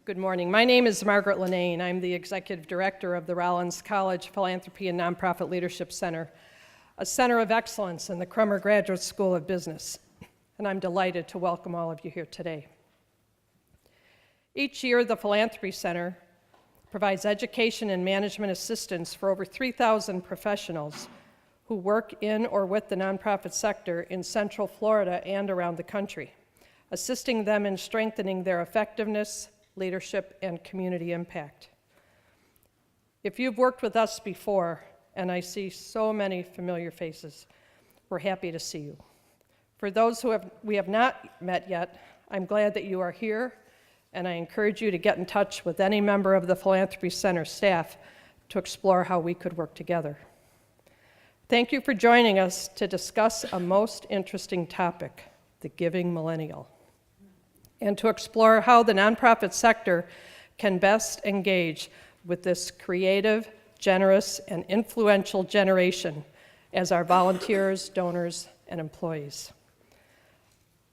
Good morning. My name is Margaret Linane. I'm the Executive Director of the Rollins College Philanthropy and Nonprofit Leadership Center, a center of excellence in the Crummer Graduate School of Business. And I'm delighted to welcome all of you here today. Each year, the Philanthropy Center provides education and management assistance for over 3,000 professionals who work in or with the nonprofit sector in Central Florida and around the country, assisting them in strengthening their effectiveness, leadership, and community impact. If you've worked with us before, and I see so many familiar faces, we're happy to see you. For those who we have not met yet, I'm glad that you are here, and I encourage you to get in touch with any member of the Philanthropy Center staff to explore how we could work together. Thank you for joining us to discuss a most interesting topic, the Giving Millennial, and to explore how the nonprofit sector can best engage with this creative, generous, and influential generation as our volunteers, donors, and employees.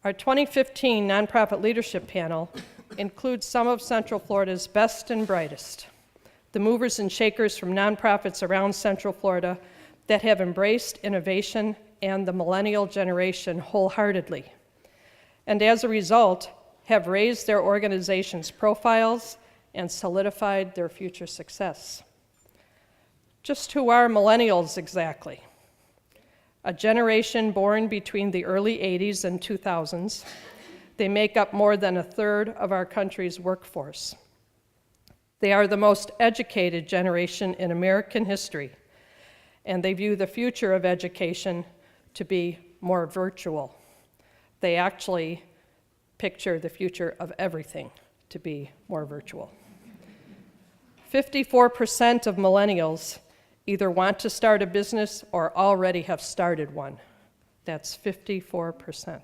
Our 2015 Nonprofit Leadership Panel includes some of Central Florida's best and brightest, the movers and shakers from nonprofits around Central Florida that have embraced innovation and the millennial generation wholeheartedly, and as a result, have raised their organization's profiles and solidified their future success. Just who are millennials exactly? A generation born between the early 80s and 2000s. They make up more than a third of our country's workforce. They are the most educated generation in American history, and they view the future of education to be more virtual. They actually picture the future of everything to be more virtual. 54% of millennials either want to start a business or already have started one. That's 54%.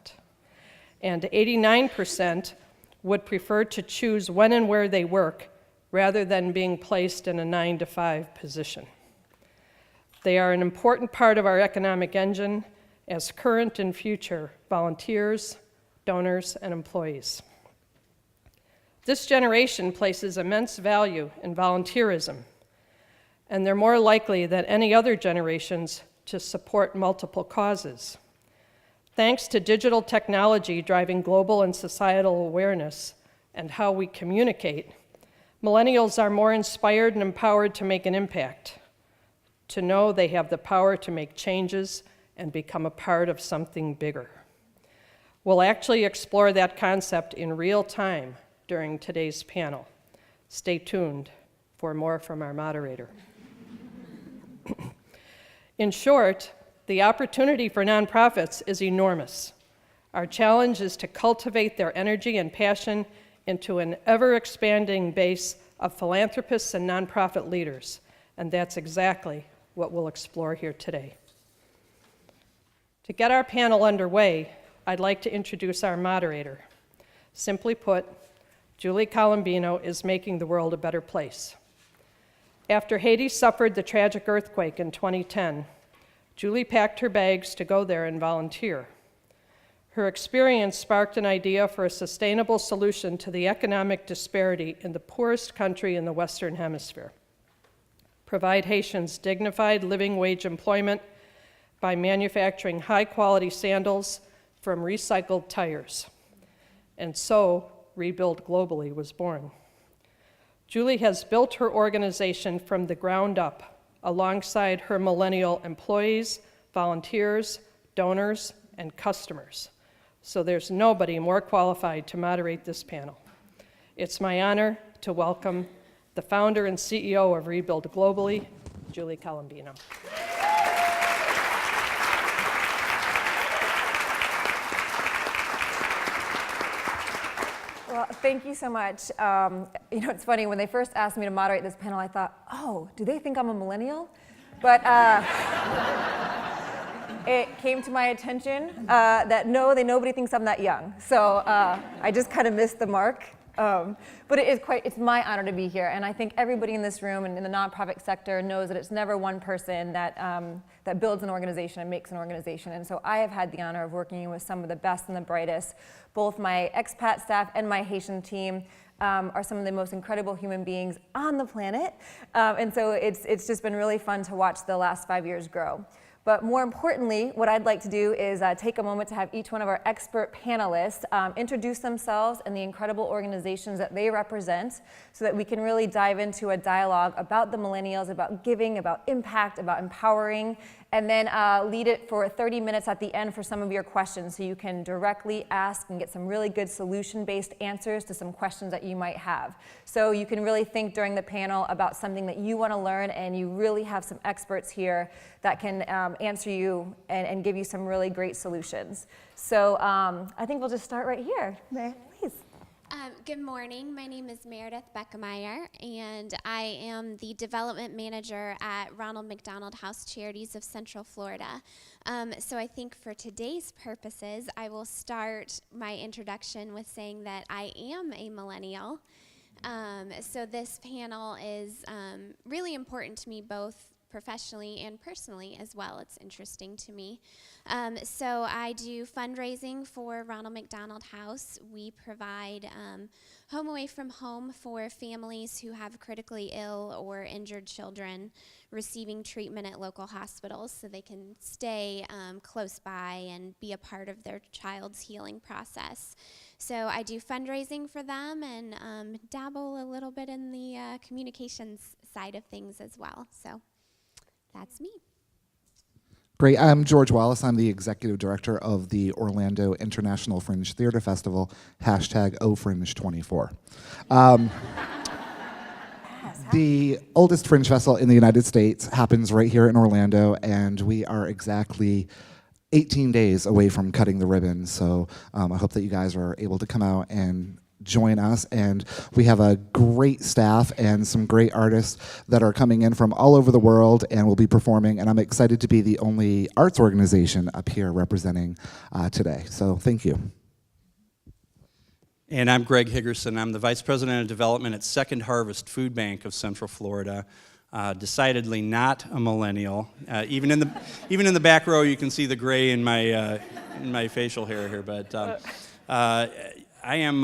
And 89% would prefer to choose when and where they work rather than being placed in a 9-to-5 position. They are an important part of our economic engine as current and future volunteers, donors, and employees. This generation places immense value in volunteerism, and they're more likely than any other generations to support multiple causes. Thanks to digital technology driving global and societal awareness and how we communicate, millennials are more inspired and empowered to make an impact, to know they have the power to make changes and become a part of something bigger. We'll actually explore that concept in real time during today's panel. Stay tuned for more from our moderator. In short, the opportunity for nonprofits is enormous. Our challenge is to cultivate their energy and passion into an ever-expanding base of philanthropists and nonprofit leaders, and that's exactly what we'll explore here today. To get our panel underway, I'd like to introduce our moderator. Simply put, Julie Colombino is making the world a better place. After Haiti suffered the tragic earthquake in 2010, Julie packed her bags to go there and volunteer. Her experience sparked an idea for a sustainable solution to the economic disparity in the poorest country in the Western Hemisphere. Provide Haitians dignified living wage employment by manufacturing high-quality sandals from recycled tires. And so, Rebuild Globally was born. Julie has built her organization from the ground up alongside her millennial employees, volunteers, donors, and customers. So there's nobody more qualified to moderate this panel. It's my honor to welcome the founder and CEO of Rebuild Globally, Julie Colombino. Well, thank you so much. It's funny, when they first asked me to moderate this panel, I thought, oh, do they think I'm a millennial? But it came to my attention that nobody thinks I'm that young. So I just kind of missed the mark. But it's my honor to be here, and I think everybody in this room and in the nonprofit sector knows that it's never one person that builds an organization and makes an organization. And so I have had the honor of working with some of the best and the brightest, both my expat staff and my Haitian team, are some of the most incredible human beings on the planet. And so it's just been really fun to watch the last 5 years grow. But more importantly, what I'd like to do is take a moment to have each one of our expert panelists introduce themselves and the incredible organizations that they represent so that we can really dive into a dialogue about the millennials, about giving, about impact, about empowering, and then lead it for 30 minutes at the end for some of your questions so you can directly ask and get some really good solution-based answers to some questions that you might have. So you can really think during the panel about something that you want to learn, and you really have some experts here that can answer you and give you some really great solutions. So I think we'll just start right here. Meredith, please. Good morning. My name is Meredith Beckemeyer, and I am the development manager at Ronald McDonald House Charities of Central Florida. So I think for today's purposes, I will start my introduction with saying that I am a millennial. So this panel is really important to me, both professionally and personally as well. It's interesting to me. So I do fundraising for Ronald McDonald House. We provide home away from home for families who have critically ill or injured children receiving treatment at local hospitals so they can stay close by and be a part of their child's healing process. So I do fundraising for them and dabble a little bit in the communications side of things as well. So that's me. Great. I'm George Wallace. I'm the executive director of the Orlando International Fringe Theater Festival, #OFringe24. The oldest Fringe Festival in the United States happens right here in Orlando, and we are exactly 18 days away from cutting the ribbon. So I hope that you guys are able to come out and join us, and we have a great staff and some great artists that are coming in from all over the world and will be performing, and I'm excited to be the only arts organization up here representing today. So thank you. And I'm Greg Higgerson. I'm the Vice President of Development at Second Harvest Food Bank of Central Florida. Decidedly not a millennial. Even in the back row, you can see the gray in my facial hair here, but I am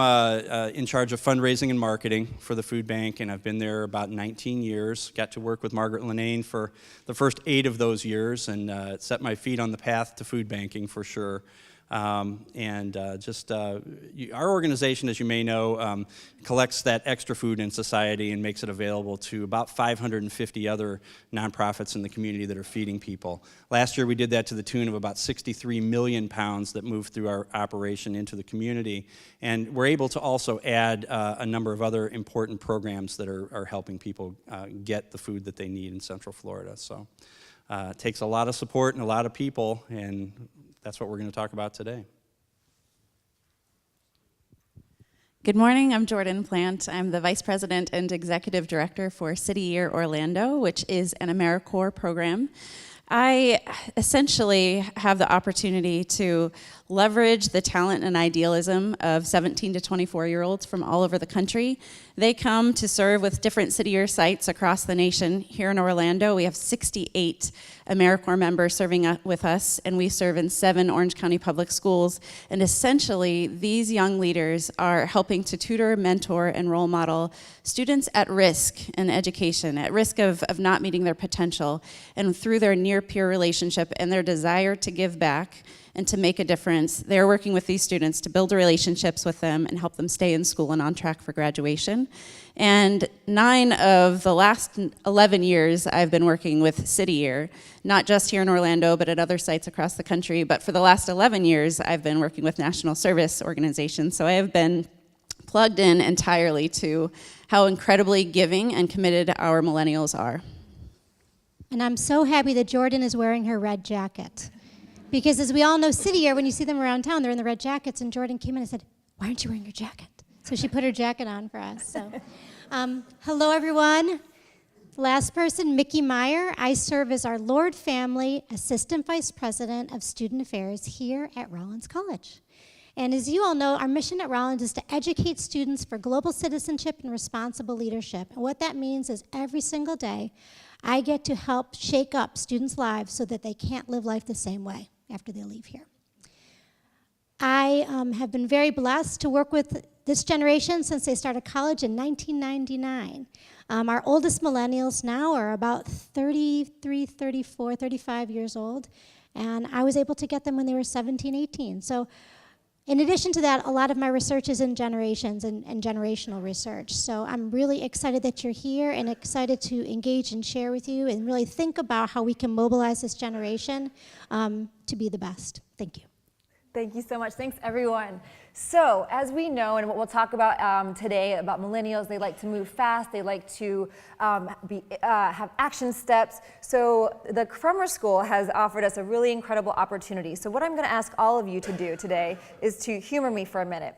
in charge of fundraising and marketing for the food bank, and I've been there about 19 years. Got to work with Margaret Linnane for the first 8 of those years, and set my feet on the path to food banking for sure. Our organization, as you may know, collects that extra food in society and makes it available to about 550 other nonprofits in the community that are feeding people. Last year we did that to the tune of about 63 million pounds that moved through our operation into the community. And we're able to also add a number of other important programs that are helping people get the food that they need in Central Florida. So it takes a lot of support and a lot of people, and that's what we're going to talk about today. Good morning, I'm Jordan Plant. I'm the Vice President and Executive Director for City Year Orlando, which is an AmeriCorps program. I essentially have the opportunity to leverage the talent and idealism of 17 to 24-year-olds from all over the country. They come to serve with different City Year sites across the nation. Here in Orlando, we have 68 AmeriCorps members serving with us, and we serve in 7 Orange County public schools. And essentially, these young leaders are helping to tutor, mentor, and role model students at risk in education, at risk of not meeting their potential. And through their near-peer relationship and their desire to give back and to make a difference, they're working with these students to build relationships with them and help them stay in school and on track for graduation. And 9 of the last 11 years I've been working with City Year, not just here in Orlando, but at other sites across the country. But for the last 11 years, I've been working with national service organizations. So I have been plugged in entirely to how incredibly giving and committed our millennials are. And I'm so happy that Jordan is wearing her red jacket. Because as we all know, City Year, when you see them around town, they're in the red jackets, and Jordan came in and said, "Why aren't you wearing your jacket?" So she put her jacket on for us. So, hello, everyone. Last person, Mickey Meyer. I serve as our Lord Family Assistant Vice President of Student Affairs here at Rollins College. And as you all know, our mission at Rollins is to educate students for global citizenship and responsible leadership. And what that means is every single day, I get to help shake up students' lives so that they can't live life the same way after they leave here. I have been very blessed to work with this generation since they started college in 1999. Our oldest millennials now are about 33, 34, 35 years old, and I was able to get them when they were 17, 18. So in addition to that, a lot of my research is in generations and generational research. So I'm really excited that you're here and excited to engage and share with you and really think about how we can mobilize this generation to be the best. Thank you. Thank you so much. Thanks, everyone. So, as we know, and what we'll talk about today about millennials, they like to move fast. They like to have action steps. So, the Crummer School has offered us a really incredible opportunity. So, what I'm going to ask all of you to do today is to humor me for a minute.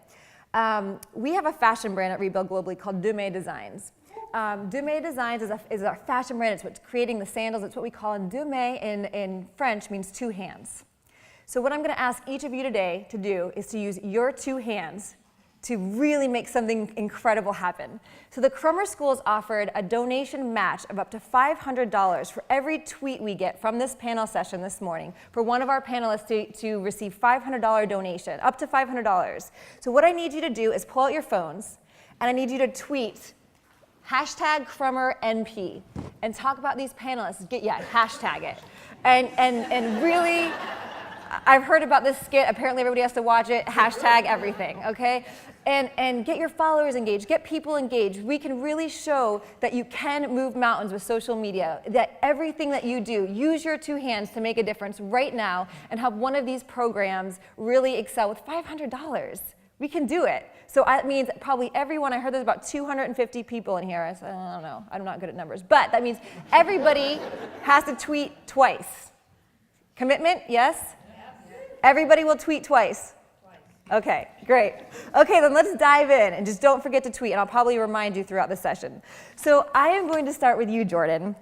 We have a fashion brand at Rebuild Globally called Dume Designs. Dume Designs is our fashion brand. It's what's creating the sandals. It's what we call Dume in French means two hands. So what I'm going to ask each of you today to do is to use your two hands to really make something incredible happen. So the Crummer School has offered a donation match of up to $500 for every tweet we get from this panel session this morning for one of our panelists to receive $500 donation, up to $500. So what I need you to do is pull out your phones, and I need you to tweet #CrummerNP and talk about these panelists. Hashtag it. And really, I've heard about this skit. Apparently everybody has to watch it. Hashtag everything, okay? And get your followers engaged. Get people engaged. We can really show that you can move mountains with social media, that everything that you do, use your two hands to make a difference right now and help one of these programs really excel with $500. We can do it. So that means probably everyone, I heard there's about 250 people in here. I said, I don't know, I'm not good at numbers. But that means everybody has to tweet twice. Commitment, yes? Everybody will tweet twice. Okay, great. Okay, then let's dive in, and just don't forget to tweet, and I'll probably remind you throughout the session. So I am going to start with you, Jordan.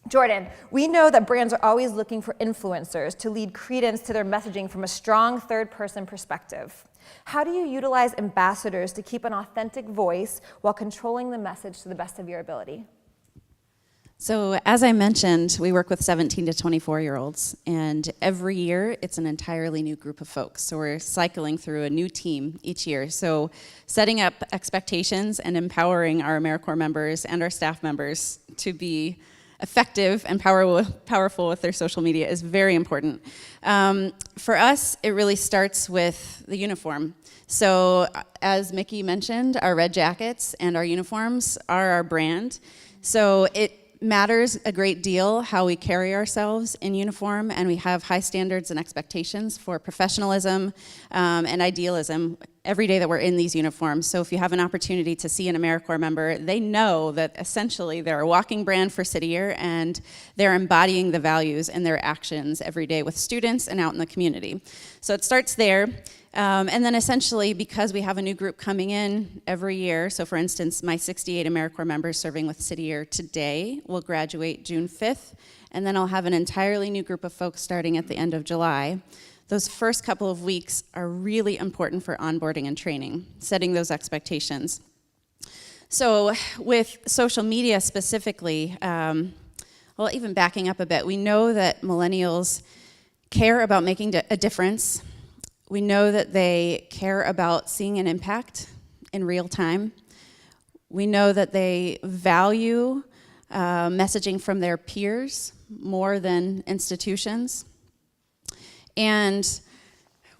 Jordan, we know that brands are always looking for influencers to lead credence to their messaging from a strong third-person perspective. How do you utilize ambassadors to keep an authentic voice while controlling the message to the best of your ability? So as I mentioned, we work with 17 to 24-year-olds, and every year it's an entirely new group of folks. So we're cycling through a new team each year. So setting up expectations and empowering our AmeriCorps members and our staff members to be effective and powerful with their social media is very important. For us, it really starts with the uniform. So as Mickey mentioned, our red jackets and our uniforms are our brand. So it matters a great deal how we carry ourselves in uniform, and we have high standards and expectations for professionalism and idealism every day that we're in these uniforms. So if you have an opportunity to see an AmeriCorps member, they know that essentially they're a walking brand for City Year, and they're embodying the values in their actions every day with students and out in the community. So it starts there. And then essentially, because we have a new group coming in every year, so for instance, my 68 AmeriCorps members serving with City Year today will graduate June 5th, and then I'll have an entirely new group of folks starting at the end of July. Those first couple of weeks are really important for onboarding and training, setting those expectations. So with social media specifically, well, even backing up a bit, we know that millennials care about making a difference. We know that they care about seeing an impact in real time. We know that they value messaging from their peers more than institutions. And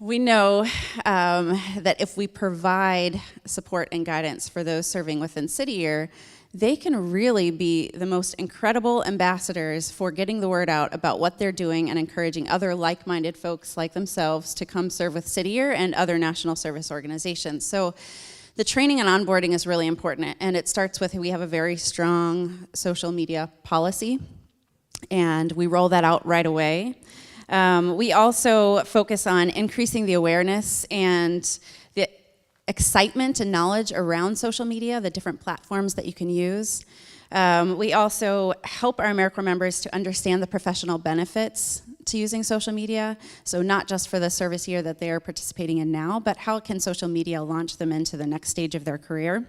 we know that if we provide support and guidance for those serving within City Year, they can really be the most incredible ambassadors for getting the word out about what they're doing and encouraging other like-minded folks like themselves to come serve with City Year and other national service organizations. So the training and onboarding is really important, and it starts with we have a very strong social media policy, and we roll that out right away. We also focus on increasing the awareness and the excitement and knowledge around social media, the different platforms that you can use. We also help our AmeriCorps members to understand the professional benefits to using social media, so not just for the service year that they are participating in now, but how can social media launch them into the next stage of their career.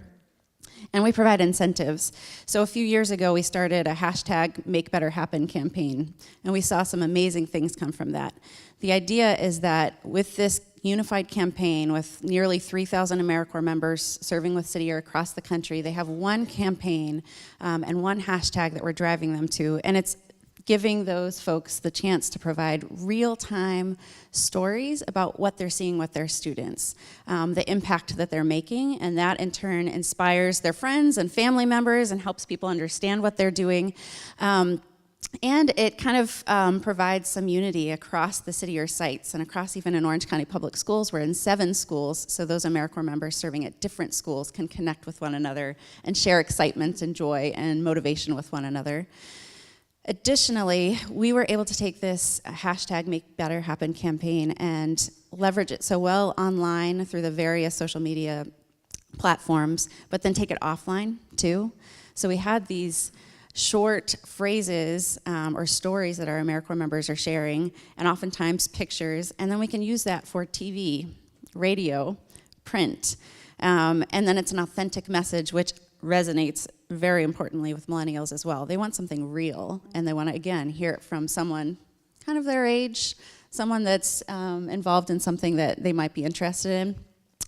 And we provide incentives. So a few years ago, we started a #MakeBetterHappen campaign, and we saw some amazing things come from that. The idea is that with this unified campaign with nearly 3,000 AmeriCorps members serving with City Year across the country. They have one campaign and one hashtag that we're driving them to, and it's giving those folks the chance to provide real-time stories about what they're seeing with their students, the impact that they're making, and that in turn inspires their friends and family members and helps people understand what they're doing. And it kind of provides some unity across the City Year sites and across even in Orange County Public Schools. We're in 7 schools, so those AmeriCorps members serving at different schools can connect with one another and share excitement and joy and motivation with one another. Additionally, we were able to take this hashtag Make Better Happen campaign and leverage it so well online through the various social media platforms, but then take it offline too. So we had these short phrases or stories that our AmeriCorps members are sharing, and oftentimes pictures, and then we can use that for TV, radio, print, and then it's an authentic message which resonates very importantly with millennials as well. They want something real, and they want to, again, hear it from someone kind of their age, someone that's involved in something that they might be interested in.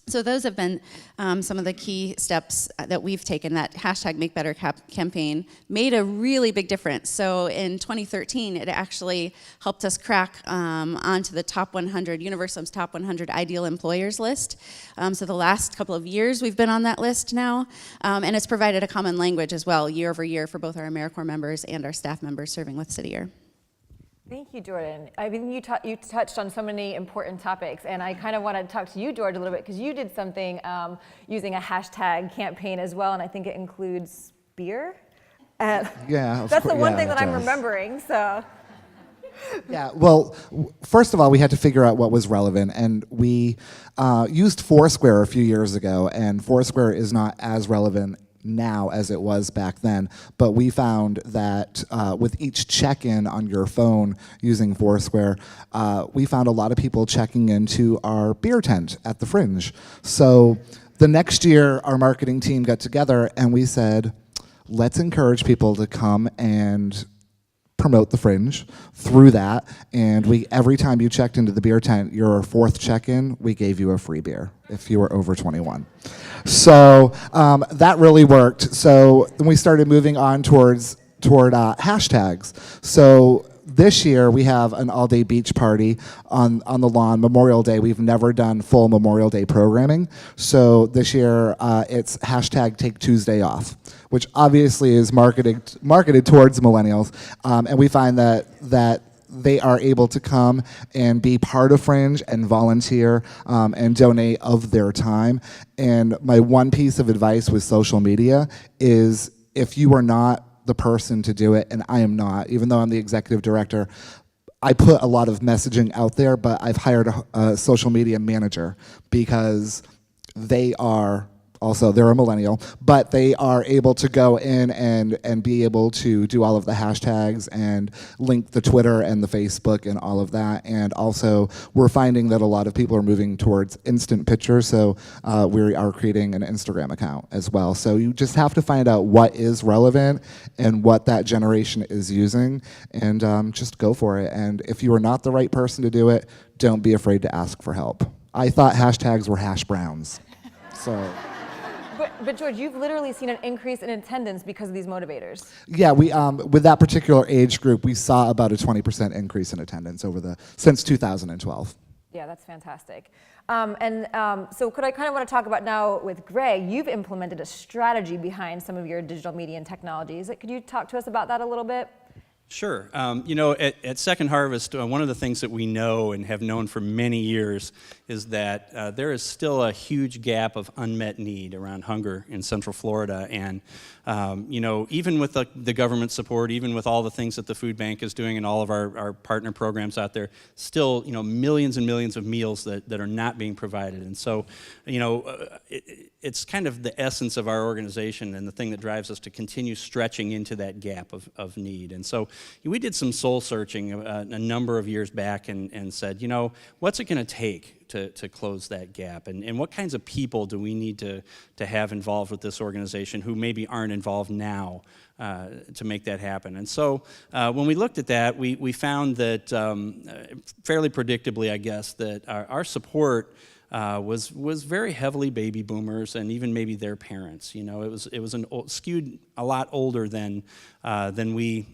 So those have been some of the key steps that we've taken. That hashtag Make Better campaign made a really big difference. So in 2013, it actually helped us crack onto the top 100, Universal's top 100 ideal employers list. So the last couple of years we've been on that list now, and it's provided a common language as well, year over year, for both our AmeriCorps members and our staff members serving with City Year. Thank you, Jordan. I mean, you touched on so many important topics, and I kind of want to talk to you, George, a little bit, because you did something using a hashtag campaign as well, and I think it includes beer. Yeah, that's the one yeah, thing that it I'm does. remembering. So. Yeah, well, first of all, we had to figure out what was relevant, and we used Foursquare a few years ago, and Foursquare is not as relevant now as it was back then, but we found that with each check-in on your phone using Foursquare, we found a lot of people checking into our beer tent at the Fringe. So the next year, our marketing team got together and we said, let's encourage people to come and promote the Fringe through that, and every time you checked into the beer tent, your 4th check-in, we gave you a free beer if you were over 21. So that really worked. So then we started moving on toward hashtags. So this year we have an all-day beach party on the lawn, Memorial Day. We've never done full Memorial Day programming. So this year it's hashtag Take Tuesday Off, which obviously is marketed towards millennials. And we find that they are able to come and be part of Fringe and volunteer and donate of their time. And my one piece of advice with social media is, if you are not the person to do it, and I am not, even though I'm the executive director, I put a lot of messaging out there, but I've hired a social media manager because they're a millennial, but they are able to go in and be able to do all of the hashtags and link the Twitter and the Facebook and all of that. And also, we're finding that a lot of people are moving towards instant pictures, so we are creating an Instagram account as well. So you just have to find out what is relevant and what that generation is using, and just go for it. And if you are not the right person to do it, don't be afraid to ask for help. I thought hashtags were hash browns, so... But George, you've literally seen an increase in attendance because of these motivators. Yeah, we with that particular age group, we saw about a 20% increase in attendance since 2012. Yeah, that's fantastic. So could I kind of want to talk about now with Greg, you've implemented a strategy behind some of your digital media and technologies. Could you talk to us about that a little bit? Sure. At Second Harvest, one of the things that we know and have known for many years is that there is still a huge gap of unmet need around hunger in Central Florida. And, even with the government support, even with all the things that the food bank is doing and all of our partner programs out there, still, millions and millions of meals that are not being provided. And so, it's kind of the essence of our organization and the thing that drives us to continue stretching into that gap of need. And so we did some soul searching a number of years back and said, what's it going to take to close that gap? And what kinds of people do we need to have involved with this organization who maybe aren't involved now to make that happen? And so when we looked at that, we found that fairly predictably, I guess, that our support was very heavily baby boomers and even maybe their parents. It was skewed a lot older than we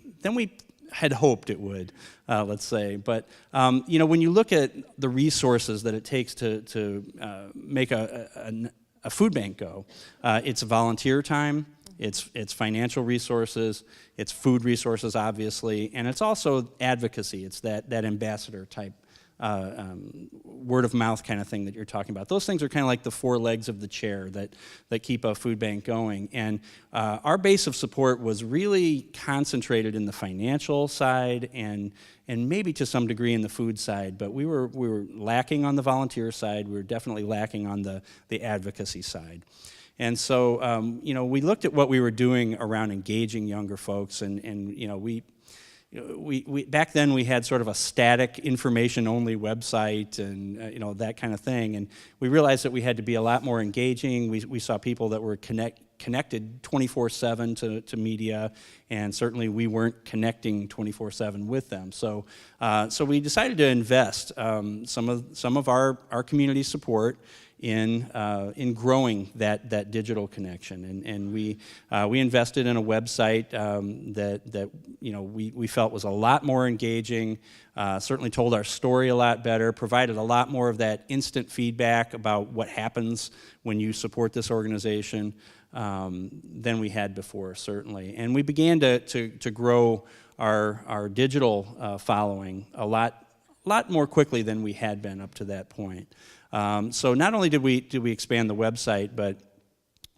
had hoped it would, let's say. But when you look at the resources that it takes to make a food bank go, it's volunteer time, it's financial resources, it's food resources, obviously, and it's also advocacy. It's that ambassador type word of mouth kind of thing that you're talking about. Those things are kind of like the four legs of the chair that keep a food bank going. And our base of support was really concentrated in the financial side and maybe to some degree in the food side, but we were lacking on the volunteer side. We were definitely lacking on the advocacy side. And so, we looked at what we were doing around engaging younger folks, and we back then we had sort of a static information-only website and that kind of thing, and we realized that we had to be a lot more engaging. We saw people that were connected 24/7 to media, and certainly we weren't connecting 24/7 with them. So we decided to invest some of our community support in growing that digital connection, and we invested in a website that we felt was a lot more engaging, certainly told our story a lot better, provided a lot more of that instant feedback about what happens when you support this organization than we had before, certainly. And we began to grow our digital following a lot more quickly than we had been up to that point. So not only did we expand the website, but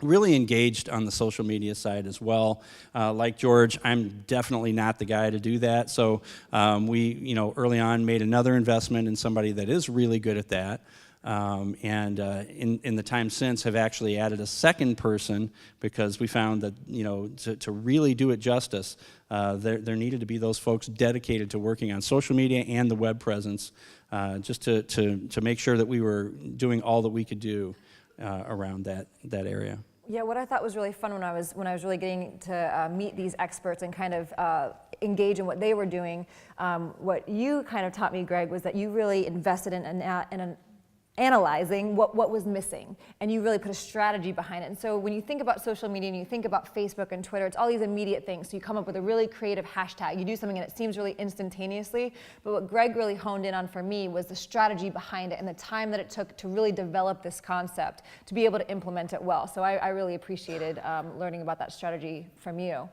really engaged on the social media side as well. Like George, I'm definitely not the guy to do that. So we, early on made another investment in somebody that is really good at that. And in the time since have actually added a second person because we found that, to really do it justice, there needed to be those folks dedicated to working on social media and the web presence, just to make sure that we were doing all that we could do around that area. Yeah, what I thought was really fun when I was really getting to meet these experts and kind of engage in what they were doing, what you kind of taught me, Greg, was that you really invested in analyzing what was missing, and you really put a strategy behind it. And so when you think about social media and you think about Facebook and Twitter, it's all these immediate things. So you come up with a really creative hashtag, you do something and it seems really instantaneously, but what Greg really honed in on for me was the strategy behind it and the time that it took to really develop this concept, to be able to implement it well. So I really appreciated learning about that strategy from you.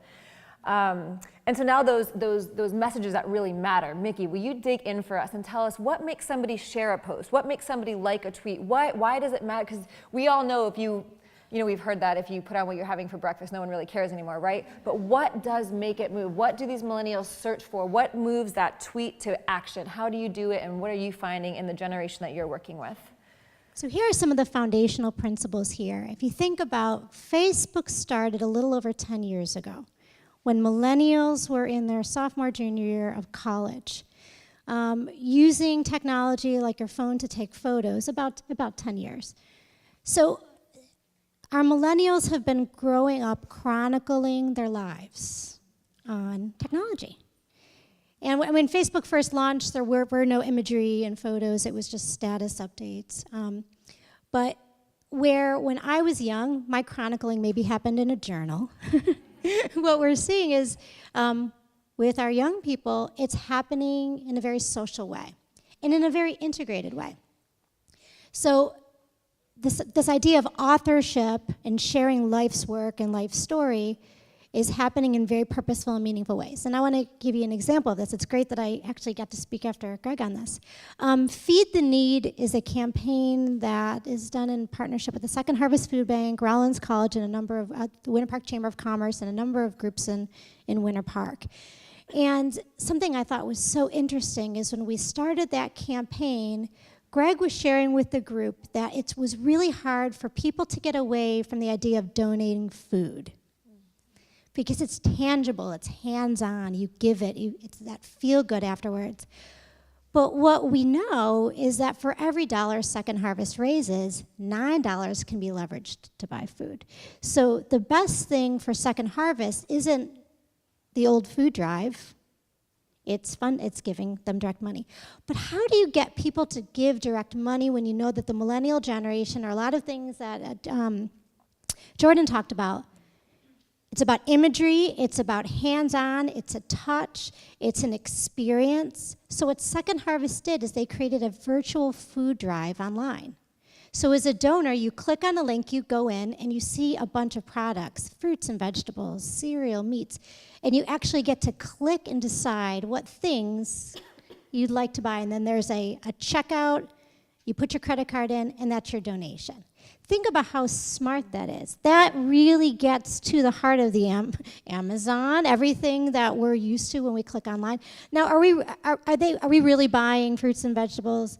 And so now those messages that really matter. Mickey, will you dig in for us and tell us what makes somebody share a post? What makes somebody like a tweet? Why does it matter? Because we all know if we've heard that if you put on what you're having for breakfast, no one really cares anymore, right? But what does make it move? What do these millennials search for? What moves that tweet to action? How do you do it, and what are you finding in the generation that you're working with? So here are some of the foundational principles here. If you think about, Facebook started a little over 10 years ago, when millennials were in their sophomore, junior year of college, using technology like your phone to take photos, about 10 years. So our millennials have been growing up chronicling their lives on technology. And when Facebook first launched, there were no imagery and photos, it was just status updates. But when I was young, my chronicling maybe happened in a journal. What we're seeing is, with our young people, it's happening in a very social way and in a very integrated way. So this idea of authorship and sharing life's work and life's story is happening in very purposeful and meaningful ways. And I want to give you an example of this. It's great that I actually got to speak after Greg on this. Feed the Need is a campaign that is done in partnership with the Second Harvest Food Bank, Rollins College, and a number of the Winter Park Chamber of Commerce, and a number of groups in Winter Park. And something I thought was so interesting is when we started that campaign, Greg was sharing with the group that it was really hard for people to get away from the idea of donating food. because it's tangible, it's hands-on, you give it, it's that feel good afterwards. But what we know is that for every dollar Second Harvest raises, $9 can be leveraged to buy food. So the best thing for Second Harvest isn't the old food drive. It's fun, it's giving them direct money. But how do you get people to give direct money when you know that the millennial generation, or a lot of things that Jordan talked about, it's about imagery, it's about hands-on, it's a touch, it's an experience. So what Second Harvest did is they created a virtual food drive online. So as a donor, you click on a link, you go in, and you see a bunch of products, fruits and vegetables, cereal, meats, and you actually get to click and decide what things you'd like to buy. And then there's a checkout, you put your credit card in, and that's your donation. Think about how smart that is. That really gets to the heart of the Amazon, everything that we're used to when we click online. Now, are we really buying fruits and vegetables?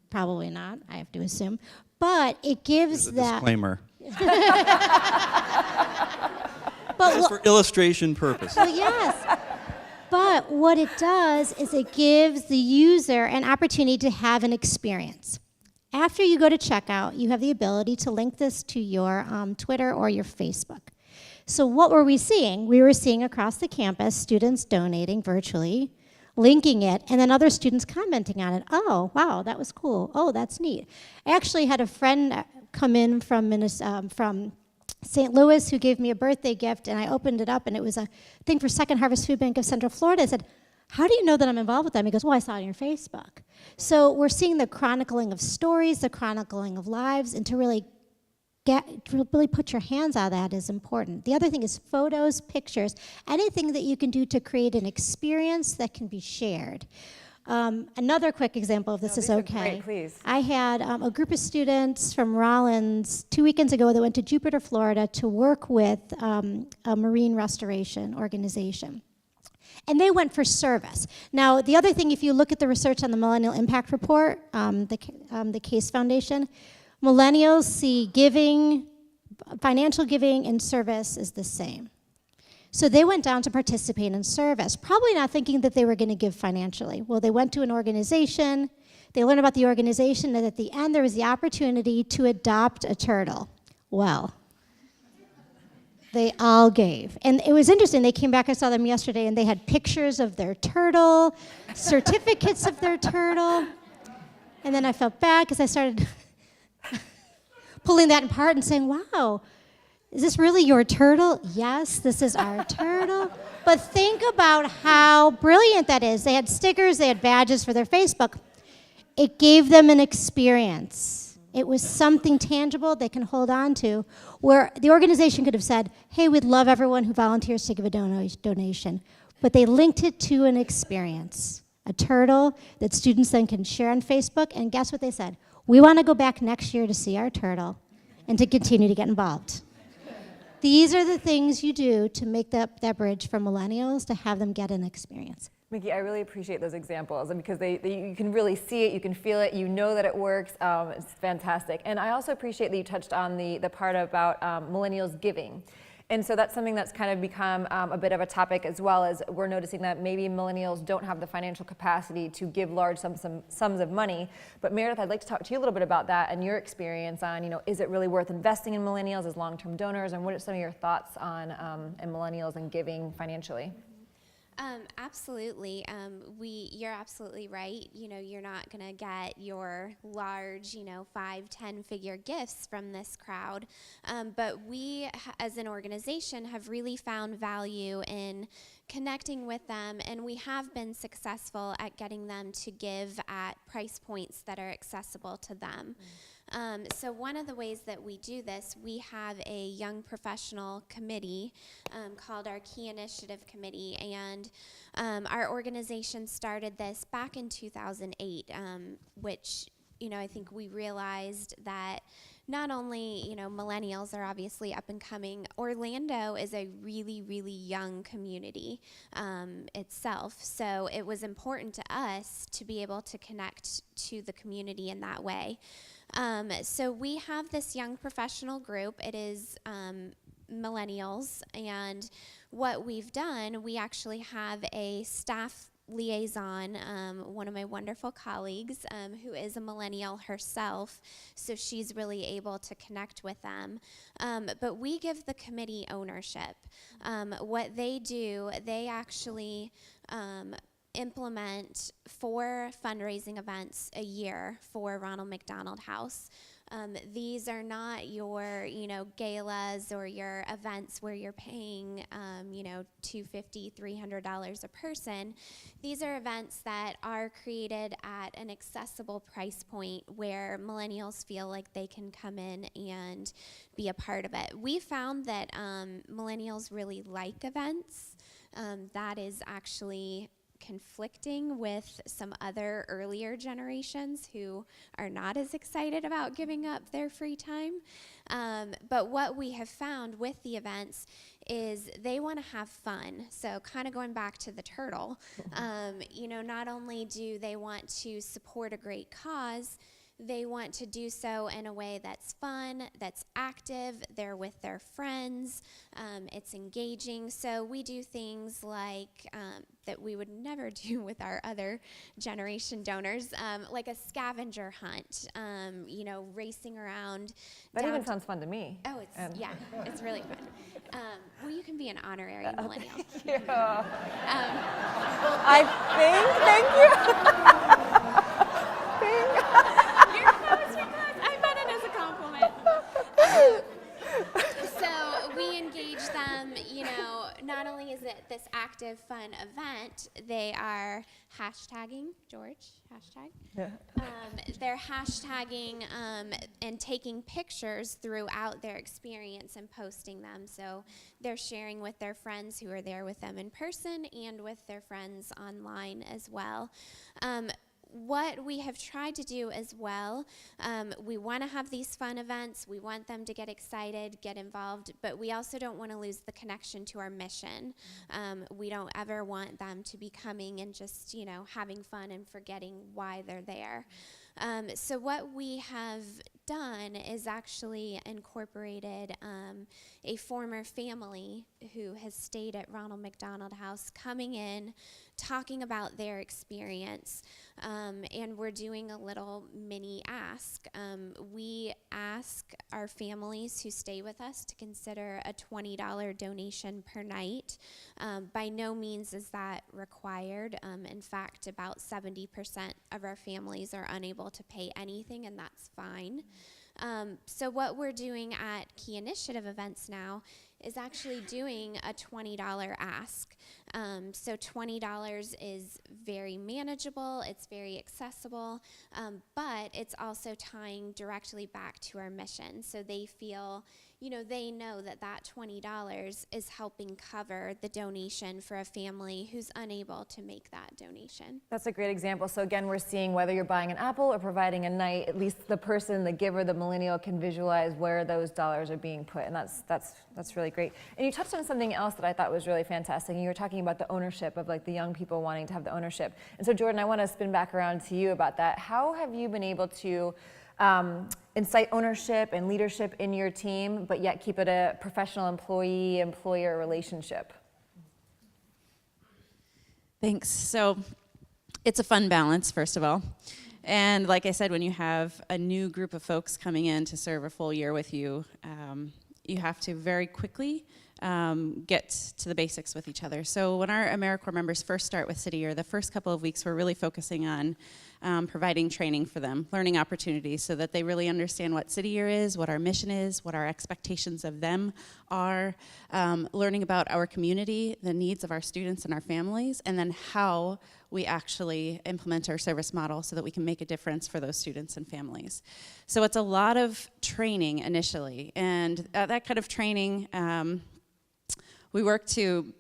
Probably not, I have to assume. But it gives There's a that disclaimer. But Just for illustration purposes. well, yes. But what it does is it gives the user an opportunity to have an experience. After you go to checkout, you have the ability to link this to your Twitter or your Facebook. So what were we seeing? We were seeing across the campus students donating virtually, linking it, and then other students commenting on it. Oh, wow, that was cool. Oh, that's neat. I actually had a friend come in from St. Louis who gave me a birthday gift, and I opened it up, and it was a thing for Second Harvest Food Bank of Central Florida. I said, how do you know that I'm involved with them? He goes, well, I saw it on your Facebook. So we're seeing the chronicling of stories, the chronicling of lives, and to really put your hands on that is important. The other thing is photos, pictures, anything that you can do to create an experience that can be shared. Another quick example, if this is okay. Great, please. I had a group of students from Rollins 2 weekends ago that went to Jupiter, Florida to work with a marine restoration organization. And they went for service. Now, the other thing, if you look at the research on the Millennial Impact Report, the Case Foundation, millennials see giving, financial giving and service is the same. So they went down to participate in service, probably not thinking that they were going to give financially. Well, they went to an organization, they learned about the organization, and at the end there was the opportunity to adopt a turtle. Well, they all gave. And it was interesting, they came back, I saw them yesterday, and they had pictures of their turtle, certificates of their turtle. And then I felt bad because I started pulling that apart and saying, wow, is this really your turtle? Yes, this is our turtle. But think about how brilliant that is. They had stickers, they had badges for their Facebook. It gave them an experience. It was something tangible they can hold on to, where the organization could have said, hey, we'd love everyone who volunteers to give a donation. But they linked it to an experience, a turtle that students then can share on Facebook. And guess what they said? We want to go back next year to see our turtle and to continue to get involved. These are the things you do to make that bridge for millennials to have them get an experience. Mickey, I really appreciate those examples because you can really see it, you can feel it, you know that it works. It's fantastic. And I also appreciate that you touched on the part about millennials giving. And so that's something that's kind of become a bit of a topic, as well as we're noticing that maybe millennials don't have the financial capacity to give large sums of money. But Meredith, I'd like to talk to you a little bit about that and your experience on, is it really worth investing in millennials as long-term donors, and what are some of your thoughts on and millennials and giving financially? Absolutely. You're absolutely right. You're not going to get your large, 5-10 figure gifts from this crowd. But we, as an organization, have really found value in connecting with them, and we have been successful at getting them to give at price points that are accessible to them. So one of the ways that we do this, we have a young professional committee called our Key Initiative Committee, and our organization started this back in 2008, which, I think we realized that not only, millennials are obviously up and coming, Orlando is a really, really young community itself. So it was important to us to be able to connect to the community in that way. So we have this young professional group. It is millennials. And what we've done, we actually have a staff liaison, one of my wonderful colleagues who is a millennial herself, so she's really able to connect with them. But we give the committee ownership. What they do, they actually implement 4 fundraising events a year for Ronald McDonald House. These are not your, galas or your events where you're paying, $250, $300 a person. These are events that are created at an accessible price point where millennials feel like they can come in and be a part of it. We found that millennials really like events. That is actually conflicting with some other earlier generations who are not as excited about giving up their free time. But what we have found with the events is they want to have fun. So kind of going back to the turtle, not only do they want to support a great cause, they want to do so in a way that's fun, that's active, they're with their friends, it's engaging. So we do things like that we would never do with our other generation donors, like a scavenger hunt, racing around. That even sounds fun to me. Oh, it's really fun. Well, you can be an honorary millennial. Yeah. I think, thank you. I meant it as a compliment. So we engage them, not only is it this active, fun event, they are hashtagging, George, hashtag? Yeah. They're hashtagging and taking pictures throughout their experience and posting them. So they're sharing with their friends who are there with them in person and with their friends online as well. What we have tried to do as well, we want to have these fun events. We want them to get excited, get involved, but we also don't want to lose the connection to our mission. We don't ever want them to be coming and just, having fun and forgetting why they're there. So what we have done is actually incorporated a former family who has stayed at Ronald McDonald House coming in, talking about their experience, and we're doing a little mini ask. We ask our families who stay with us to consider a $20 donation per night. By no means is that required. In fact, about 70% of our families are unable to pay anything, and that's fine. So what we're doing at Key Initiative events now is actually doing a $20 ask. So $20 is very manageable, it's very accessible, but it's also tying directly back to our mission. So they feel, they know that that $20 is helping cover the donation for a family who's unable to make that donation. That's a great example. So again, we're seeing whether you're buying an apple or providing a night, at least the person, the giver, the millennial can visualize where those dollars are being put, and that's really great. And you touched on something else that I thought was really fantastic, and you were talking about the ownership of like the young people wanting to have the ownership. And so Jordan, I want to spin back around to you about that. How have you been able to incite ownership and leadership in your team, but yet keep it a professional employee-employer relationship? Thanks. So it's a fun balance, first of all. And like I said, when you have a new group of folks coming in to serve a full year with you, you have to very quickly get to the basics with each other. So when our AmeriCorps members first start with City Year, the first couple of weeks we're really focusing on providing training for them, learning opportunities so that they really understand what City Year is, what our mission is, what our expectations of them are, learning about our community, the needs of our students and our families, and then how we actually implement our service model so that we can make a difference for those students and families. So it's a lot of training initially, and that kind of training, we work to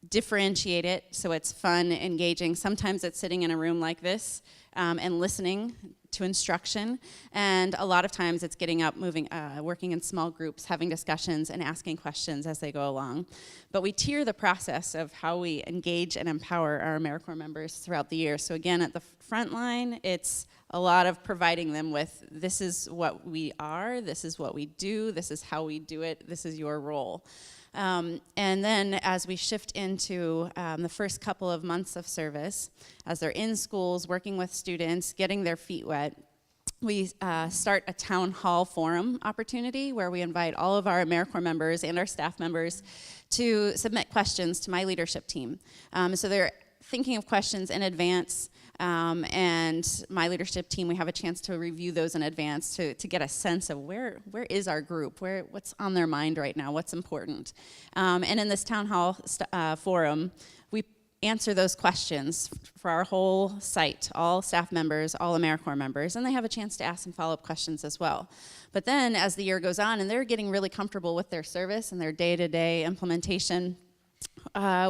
differentiate it so it's fun, engaging. Sometimes it's sitting in a room like this and listening to instruction, and a lot of times it's getting up, moving, working in small groups, having discussions and asking questions as they go along. But we tier the process of how we engage and empower our AmeriCorps members throughout the year. So again, at the front line, it's a lot of providing them with, this is what we are, this is what we do, this is how we do it, this is your role. And then as we shift into the first couple of months of service, as they're in schools, working with students, getting their feet wet, we start a town hall forum opportunity where we invite all of our AmeriCorps members and our staff members to submit questions to my leadership team. So they're thinking of questions in advance, and my leadership team, we have a chance to review those in advance to get a sense of where is our group, what's on their mind right now, what's important. And in this town hall forum, we answer those questions for our whole site, all staff members, all AmeriCorps members, and they have a chance to ask some follow-up questions as well. But then as the year goes on and they're getting really comfortable with their service and their day-to-day implementation,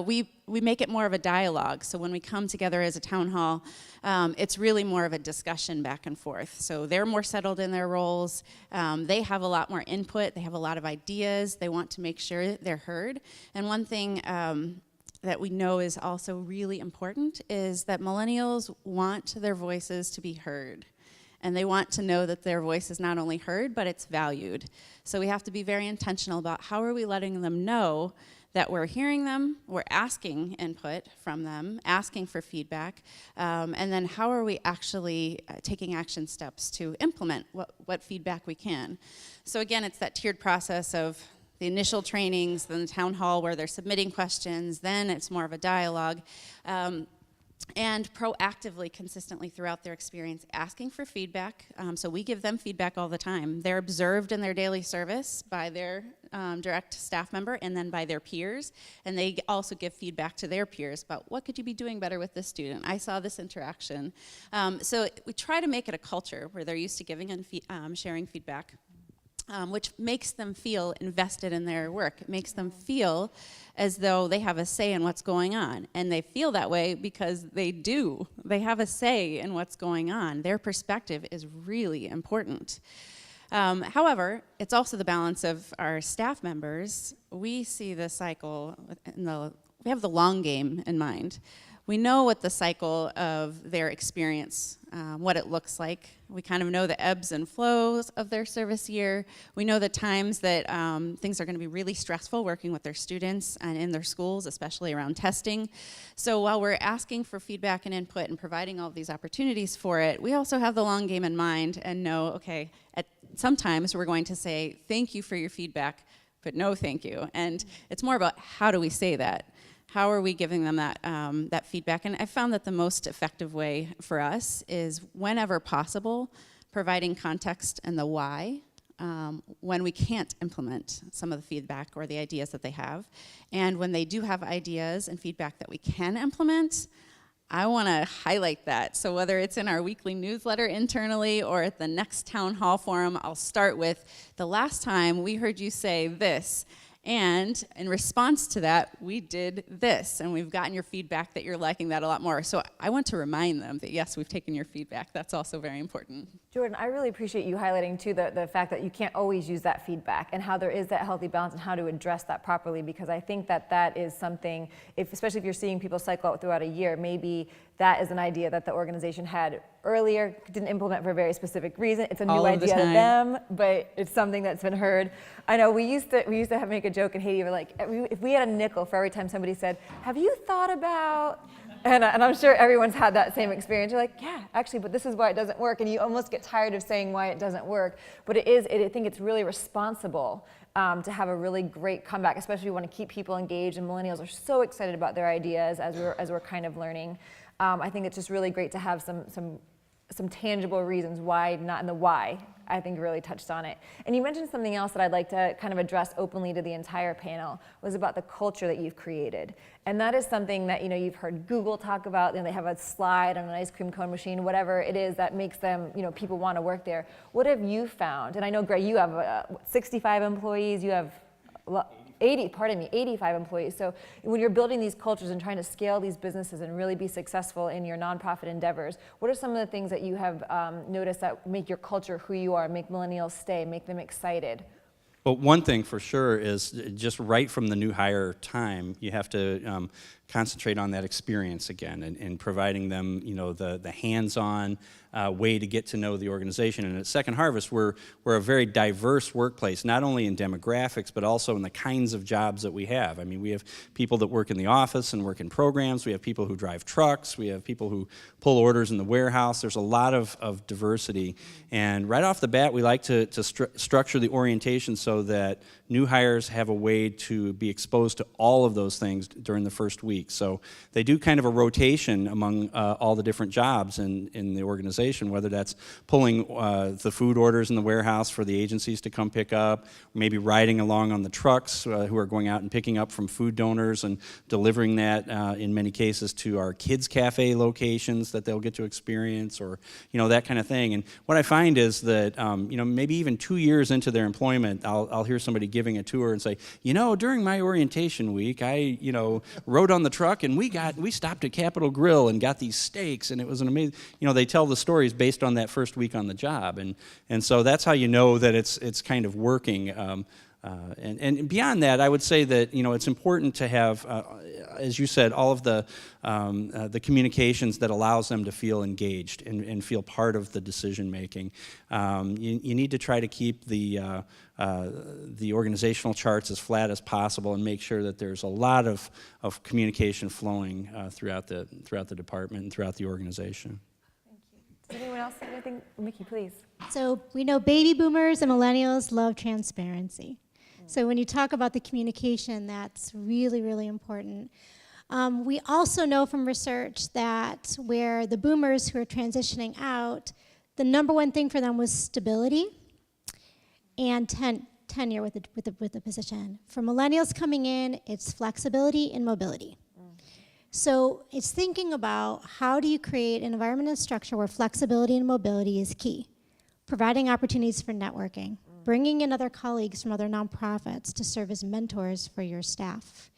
we make it more of a dialogue. So when we come together as a town hall, it's really more of a discussion back and forth. So they're more settled in their roles. They have a lot more input. They have a lot of ideas. They want to make sure they're heard. And one thing that we know is also really important is that millennials want their voices to be heard. And they want to know that their voice is not only heard, but it's valued. So we have to be very intentional about how are we letting them know that we're hearing them, we're asking input from them, asking for feedback, and then how are we actually taking action steps to implement what feedback we can. So again, it's that tiered process of the initial trainings, then the town hall where they're submitting questions, then it's more of a dialogue, and proactively, consistently throughout their experience, asking for feedback. So we give them feedback all the time. They're observed in their daily service by their direct staff member and then by their peers, and they also give feedback to their peers about what could you be doing better with this student? I saw this interaction. So we try to make it a culture where they're used to giving and sharing feedback. Which makes them feel invested in their work. It makes them feel as though they have a say in what's going on. And they feel that way because they do. They have a say in what's going on. Their perspective is really important. However, it's also the balance of our staff members. We see the cycle, we have the long game in mind. We know what the cycle of their experience, what it looks like. We kind of know the ebbs and flows of their service year. We know the times that things are going to be really stressful working with their students and in their schools, especially around testing. So while we're asking for feedback and input and providing all of these opportunities for it, we also have the long game in mind and know, okay, sometimes we're going to say, thank you for your feedback, but no thank you. And it's more about how do we say that? How are we giving them that feedback? And I found that the most effective way for us is whenever possible, providing context and the why when we can't implement some of the feedback or the ideas that they have. And when they do have ideas and feedback that we can implement, I want to highlight that. So whether it's in our weekly newsletter internally or at the next town hall forum, I'll start with the last time we heard you say this. And in response to that, we did this, and we've gotten your feedback that you're liking that a lot more. So I want to remind them that, yes, we've taken your feedback. That's also very important. Jordan, I really appreciate you highlighting, too, the fact that you can't always use that feedback and how there is that healthy balance and how to address that properly, because I think that is something, especially if you're seeing people cycle out throughout a year, maybe that is an idea that the organization had earlier, didn't implement for a very specific reason. It's a new idea to them, but it's something that's been heard. I know we used to make a joke in Haiti, we're like, if we had a nickel for every time somebody said, have you thought about, and I'm sure everyone's had that same experience. You're like, yeah, actually, but this is why it doesn't work, and you almost get tired of saying why it doesn't work. But I think it's really responsible to have a really great comeback, especially if you want to keep people engaged, and millennials are so excited about their ideas as we're kind of learning. I think it's just really great to have some tangible reasons why not, and the why, I think, really touched on it. And you mentioned something else that I'd like to kind of address openly to the entire panel, was about the culture that you've created. And that is something that, you've heard Google talk about, they have a slide on an ice cream cone machine, whatever it is that makes them, people want to work there. What have you found? And I know, Greg, you have 65 employees, you have 85 employees. So when you're building these cultures and trying to scale these businesses and really be successful in your nonprofit endeavors, what are some of the things that you have noticed that make your culture who you are, make millennials stay, make them excited? Well, one thing for sure is just right from the new hire time, you have to concentrate on that experience again and providing them, the hands-on way to get to know the organization. And at Second Harvest, we're a very diverse workplace, not only in demographics, but also in the kinds of jobs that we have. I mean, we have people that work in the office and work in programs. We have people who drive trucks. We have people who pull orders in the warehouse. There's a lot of diversity. And right off the bat, we like to structure the orientation so that new hires have a way to be exposed to all of those things during the first week. So they do kind of a rotation among all the different jobs in the organization, whether that's pulling the food orders in the warehouse for the agencies to come pick up, maybe riding along on the trucks who are going out and picking up from food donors and delivering that in many cases to our kids cafe locations that they'll get to experience, or that kind of thing. And what I find is that maybe even 2 years into their employment, I'll hear somebody giving a tour and say, during my orientation week, I rode on the truck and we stopped at Capitol Grill and got these steaks, and it was an amazing. They tell the stories based on that first week on the job, and so that's how you know that it's kind of working. And beyond that, I would say that it's important to have, as you said, all of the communications that allows them to feel engaged and feel part of the decision making. You need to try to keep the organizational charts as flat as possible and make sure that there's a lot of communication flowing throughout the department and throughout the organization. Does anyone else have anything? Mickey, please. So we know baby boomers and millennials love transparency. So when you talk about the communication, that's really, really important. We also know from research that where the boomers who are transitioning out, the number one thing for them was stability and tenure with the position. For millennials coming in, it's flexibility and mobility. So it's thinking about how do you create an environment and structure where flexibility and mobility is key. Providing opportunities for networking, bringing in other colleagues from other nonprofits to serve as mentors for your staff.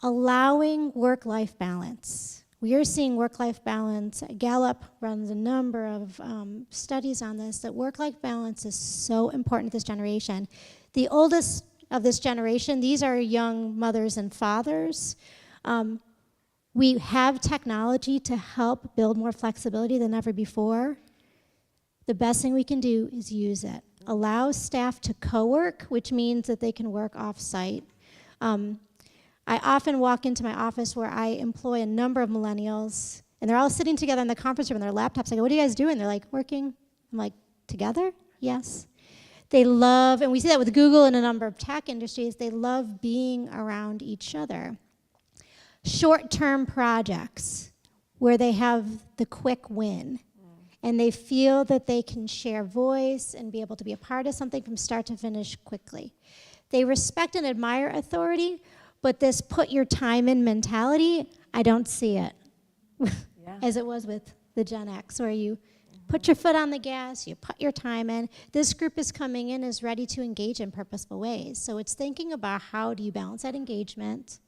Allowing work-life balance. We are seeing work-life balance. Gallup runs a number of studies on this, that work-life balance is so important to this generation. The oldest of this generation, these are young mothers and fathers. We have technology to help build more flexibility than ever before. The best thing we can do is use it. Allow staff to co-work, which means that they can work off-site. I often walk into my office where I employ a number of millennials, and they're all sitting together in the conference room on their laptops. I go, what are you guys doing? They're like, working. I'm like, together? Yes. They love, and we see that with Google and a number of tech industries, they love being around each other. Short-term projects where they have the quick win, and they feel that they can share voice and be able to be a part of something from start to finish quickly. They respect and admire authority, but this put your time in mentality, I don't see it. As it was with the Gen X, where you put your foot on the gas, you put your time in. This group is coming in is ready to engage in purposeful ways. So it's thinking about how do you balance that engagement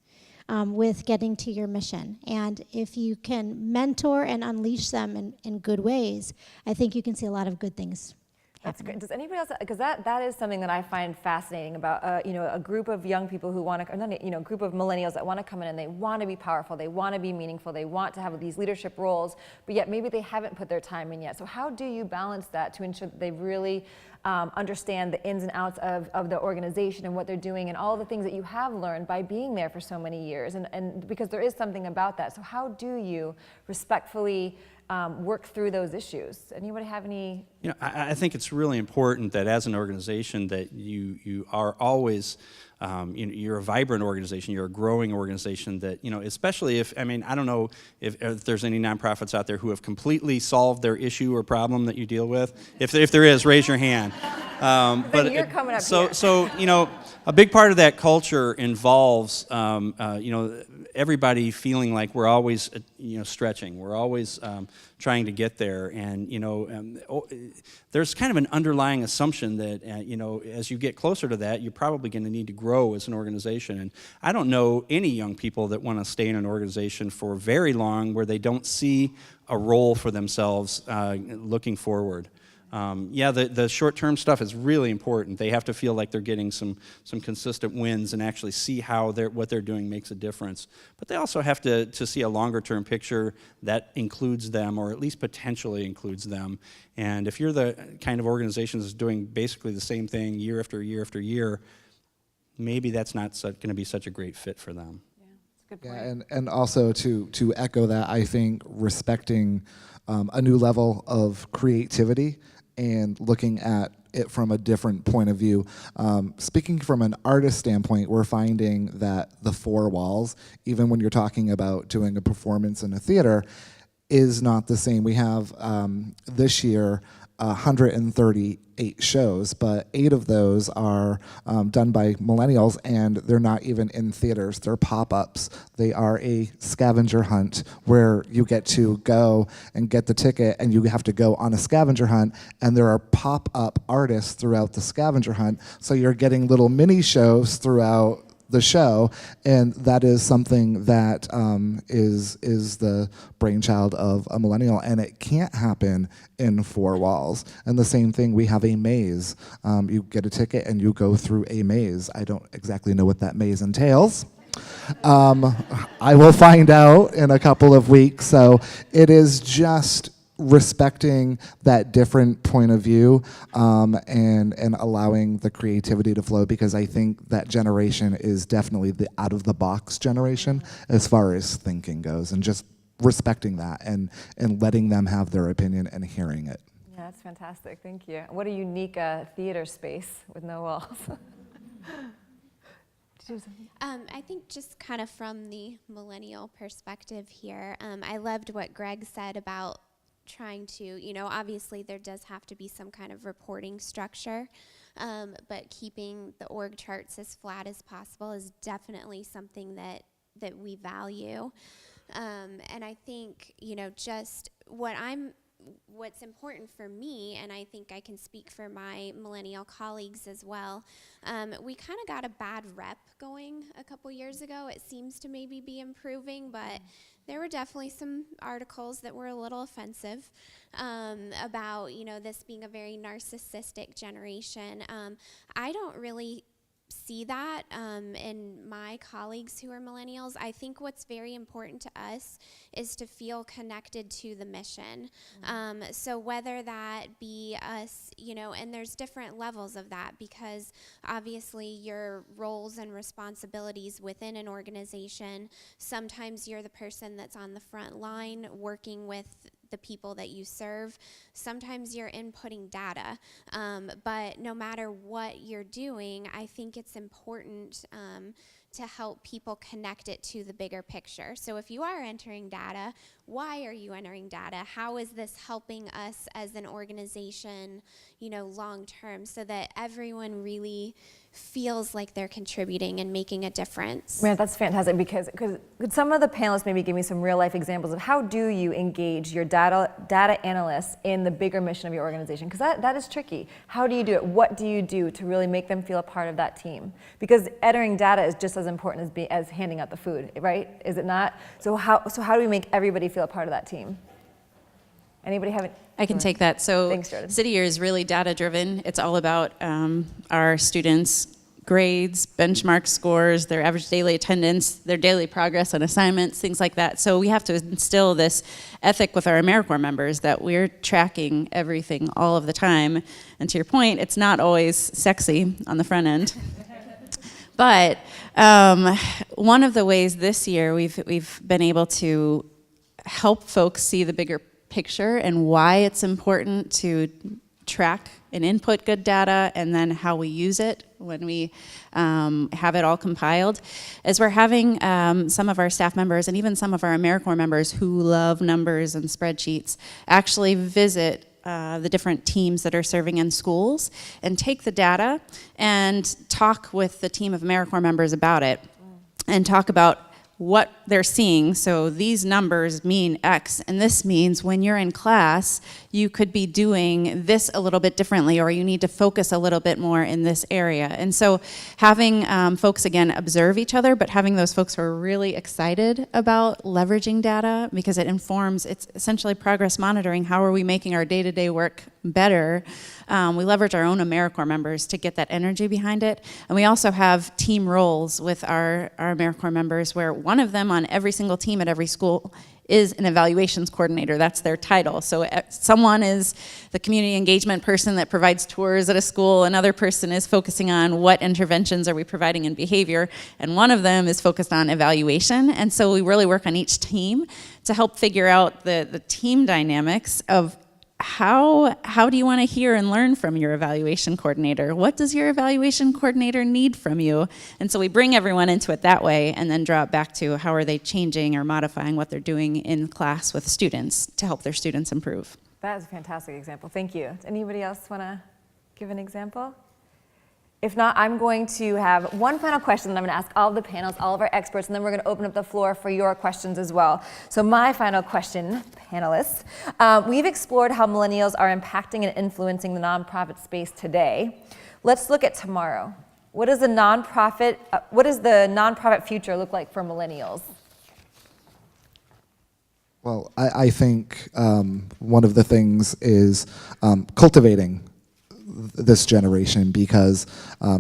with getting to your mission. And if you can mentor and unleash them in good ways, I think you can see a lot of good things. That's great. Does anybody else, because that is something that I find fascinating about, a group of young people who want to, group of millennials that want to come in and they want to be powerful, they want to be meaningful, they want to have these leadership roles, but yet maybe they haven't put their time in yet. So how do you balance that to ensure that they really understand the ins and outs of the organization and what they're doing and all the things that you have learned by being there for so many years? And because there is something about that. So how do you respectfully work through those issues? Anybody have any? I think it's really important that as an organization that you are always, you're a vibrant organization, you're a growing organization that, especially if, I don't know if there's any nonprofits out there who have completely solved their issue or problem that you deal with. If there is, raise your hand. But you're coming up here. So, a big part of that culture involves, everybody feeling like we're always, stretching. We're always trying to get there. And, there's kind of an underlying assumption that, as you get closer to that, you're probably going to need to grow as an organization. And I don't know any young people that want to stay in an organization for very long where they don't see a role for themselves looking forward. Yeah, the short-term stuff is really important. They have to feel like they're getting some consistent wins and actually see how what they're doing makes a difference. But they also have to see a longer-term picture that includes them, or at least potentially includes them. And if you're the kind of organization that's doing basically the same thing year after year after year, maybe that's not going to be such a great fit for them. Yeah, that's a good point. Yeah, and also to echo that, I think respecting a new level of creativity and looking at it from a different point of view. Speaking from an artist standpoint, we're finding that the four walls, even when you're talking about doing a performance in a theater, is not the same. We have this year 138 shows, but 8 of those are done by millennials, and they're not even in theaters. They're pop-ups. They are a scavenger hunt where you get to go and get the ticket, and you have to go on a scavenger hunt, and there are pop-up artists throughout the scavenger hunt, so you're getting little mini shows throughout the show, and that is something that is the brainchild of a millennial, and it can't happen in 4 walls. And the same thing, we have a maze. You get a ticket and you go through a maze. I don't exactly know what that maze entails. I will find out in a couple of weeks. So it is just respecting that different point of view, and allowing the creativity to flow, because I think that generation is definitely the out-of-the-box generation as far as thinking goes, and just respecting that and letting them have their opinion and hearing it. Yeah, that's fantastic. Thank you. What a unique theater space with no walls. I think just kind of from the millennial perspective here, I loved what Greg said about trying to, obviously there does have to be some kind of reporting structure, but keeping the org charts as flat as possible is definitely something that we value. And I think, just what's important for me, and I think I can speak for my millennial colleagues as well, we kind of got a bad rep going a couple years ago. It seems to maybe be improving, but there were definitely some articles that were a little offensive about, this being a very narcissistic generation. I don't really see that in my colleagues who are millennials. I think what's very important to us is to feel connected to the mission. So whether that be us, and there's different levels of that, because obviously your roles and responsibilities within an organization, sometimes you're the person that's on the front line working with the people that you serve. Sometimes you're inputting data, but no matter what you're doing, I think it's important to help people connect it to the bigger picture. So if you are entering data, why are you entering data? How is this helping us as an organization, long term, so that everyone really feels like they're contributing and making a difference? Man, that's fantastic, because could some of the panelists maybe give me some real life examples of how do you engage your data analysts in the bigger mission of your organization? Because that is tricky. How do you do it? What do you do to really make them feel a part of that team? Because entering data is just as important as handing out the food, right? Is it not? So how do we make everybody feel a part of that team? Anybody have it? I can take that. So Thanks, Jordan. City Year is really data driven. It's all about our students' grades, benchmark scores, their average daily attendance, their daily progress on assignments, things like that. So we have to instill this ethic with our AmeriCorps members that we're tracking everything all of the time. And to your point, it's not always sexy on the front end. But one of the ways this year we've been able to help folks see the bigger picture and why it's important to track and input good data, and then how we use it when we have it all compiled, is we're having some of our staff members and even some of our AmeriCorps members who love numbers and spreadsheets actually visit the different teams that are serving in schools and take the data and talk with the team of AmeriCorps members about it and talk about what they're seeing. So these numbers mean X, and this means when you're in class, you could be doing this a little bit differently, or you need to focus a little bit more in this area. And so having folks, again, observe each other, but having those folks who are really excited about leveraging data, because it informs, it's essentially progress monitoring. How are we making our day-to-day work better, we leverage our own AmeriCorps members to get that energy behind it. And we also have team roles with our AmeriCorps members where one of them on every single team at every school is an evaluations coordinator. That's their title. So someone is the community engagement person that provides tours at a school. Another person is focusing on what interventions are we providing in behavior. And one of them is focused on evaluation. And so we really work on each team to help figure out the team dynamics of how do you want to hear and learn from your evaluation coordinator? What does your evaluation coordinator need from you? And so we bring everyone into it that way and then draw it back to how are they changing or modifying what they're doing in class with students to help their students improve. That is a fantastic example. Thank you. Anybody else want to give an example? If not, I'm going to have one final question that I'm going to ask all of the panels, all of our experts, and then we're going to open up the floor for your questions as well. So my final question, panelists, we've explored how millennials are impacting and influencing the nonprofit space today. Let's look at tomorrow. What does the nonprofit future look like for millennials? Well, I think one of the things is cultivating this generation, because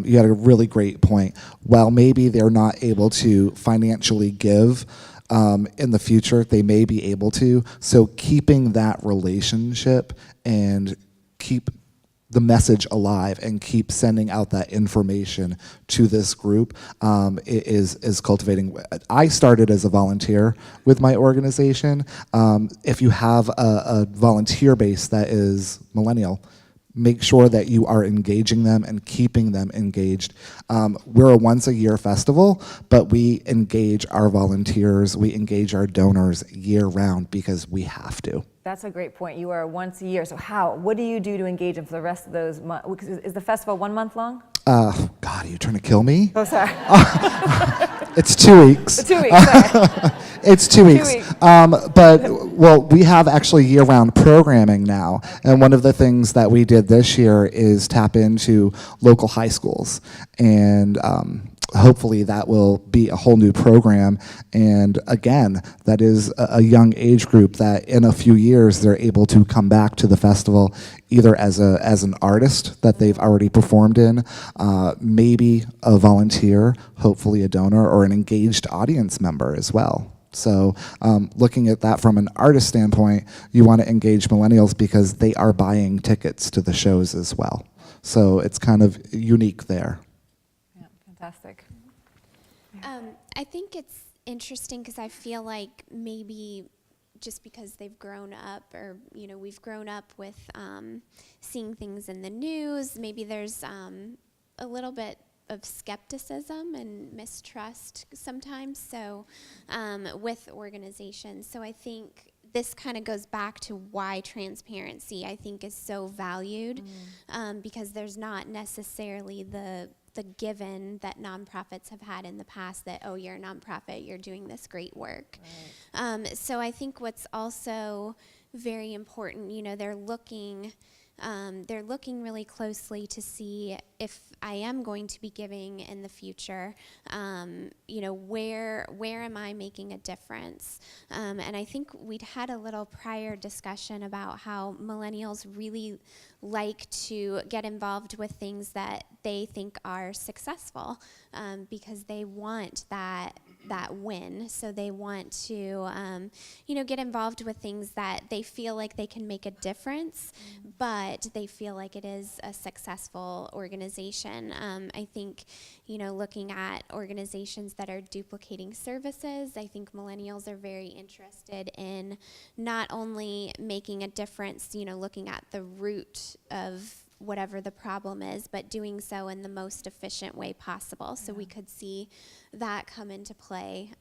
you had a really great point. While maybe they're not able to financially give in the future, they may be able to. So keeping that relationship and keep the message alive and keep sending out that information to this group is cultivating. I started as a volunteer with my organization. If you have a volunteer base that is millennial, make sure that you are engaging them and keeping them engaged. We're a once-a-year festival, but we engage our volunteers, we engage our donors year-round because we have to. That's a great point. You are once a year. So how? What do you do to engage them for the rest of those months? Is the festival 1 month long? God, are you trying to kill me? Oh, sorry. It's 2 weeks. 2 weeks, sorry. It's 2 weeks. 2 weeks. Well, we have actually year-round programming now, and one of the things that we did this year is tap into local high schools, and hopefully that will be a whole new program. And again, that is a young age group that in a few years they're able to come back to the festival either as an artist that they've already performed in, maybe a volunteer, hopefully a donor, or an engaged audience member as well. So looking at that from an artist standpoint, you want to engage millennials because they are buying tickets to the shows as well. So it's kind of unique there. Yeah, fantastic. I think it's interesting because I feel like maybe just because they've grown up, or we've grown up with seeing things in the news, maybe there's a little bit of skepticism and mistrust sometimes, so with organizations. So I think this kind of goes back to why transparency, I think, is so valued, because there's not necessarily the given that nonprofits have had in the past that, oh, you're a nonprofit, you're doing this great work. Right. So I think what's also very important, they're looking really closely to see if I am going to be giving in the future, where am I making a difference? And I think we'd had a little prior discussion about how millennials really like to get involved with things that they think are successful, because they want that win. So they want to, get involved with things that they feel like they can make a difference, but they feel like it is a successful organization. I think, looking at organizations that are duplicating services, I think millennials are very interested in not only making a difference, looking at the root of whatever the problem is, but doing so in the most efficient way possible. So we could see that come into play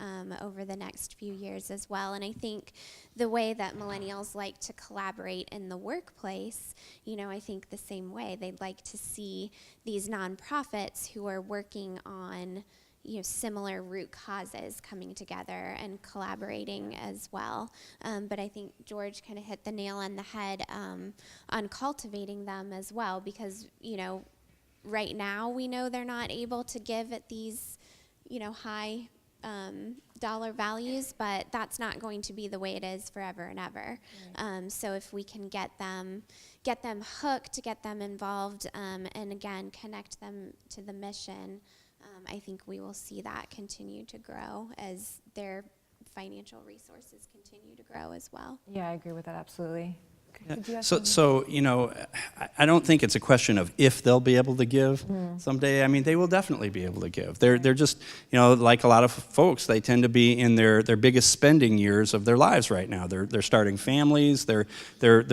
over the next few years as well. And I think the way that millennials like to collaborate in the workplace, I think the same way. They'd like to see these nonprofits who are working on similar root causes coming together and collaborating as well. But I think George kind of hit the nail on the head on cultivating them as well, because, right now we know they're not able to give at these, high dollar values, but that's not going to be the way it is forever and ever. So if we can get them hooked, get them involved, and again, connect them to the mission, I think we will see that continue to grow as their financial resources continue to grow as well. Yeah, I agree with that absolutely. Yeah. So you know, I don't think it's a question of if they'll be able to give someday. I mean, they will definitely be able to give. They're just, you know, like a lot of folks, they tend to be in their biggest spending years of their lives right now. They're starting families. Their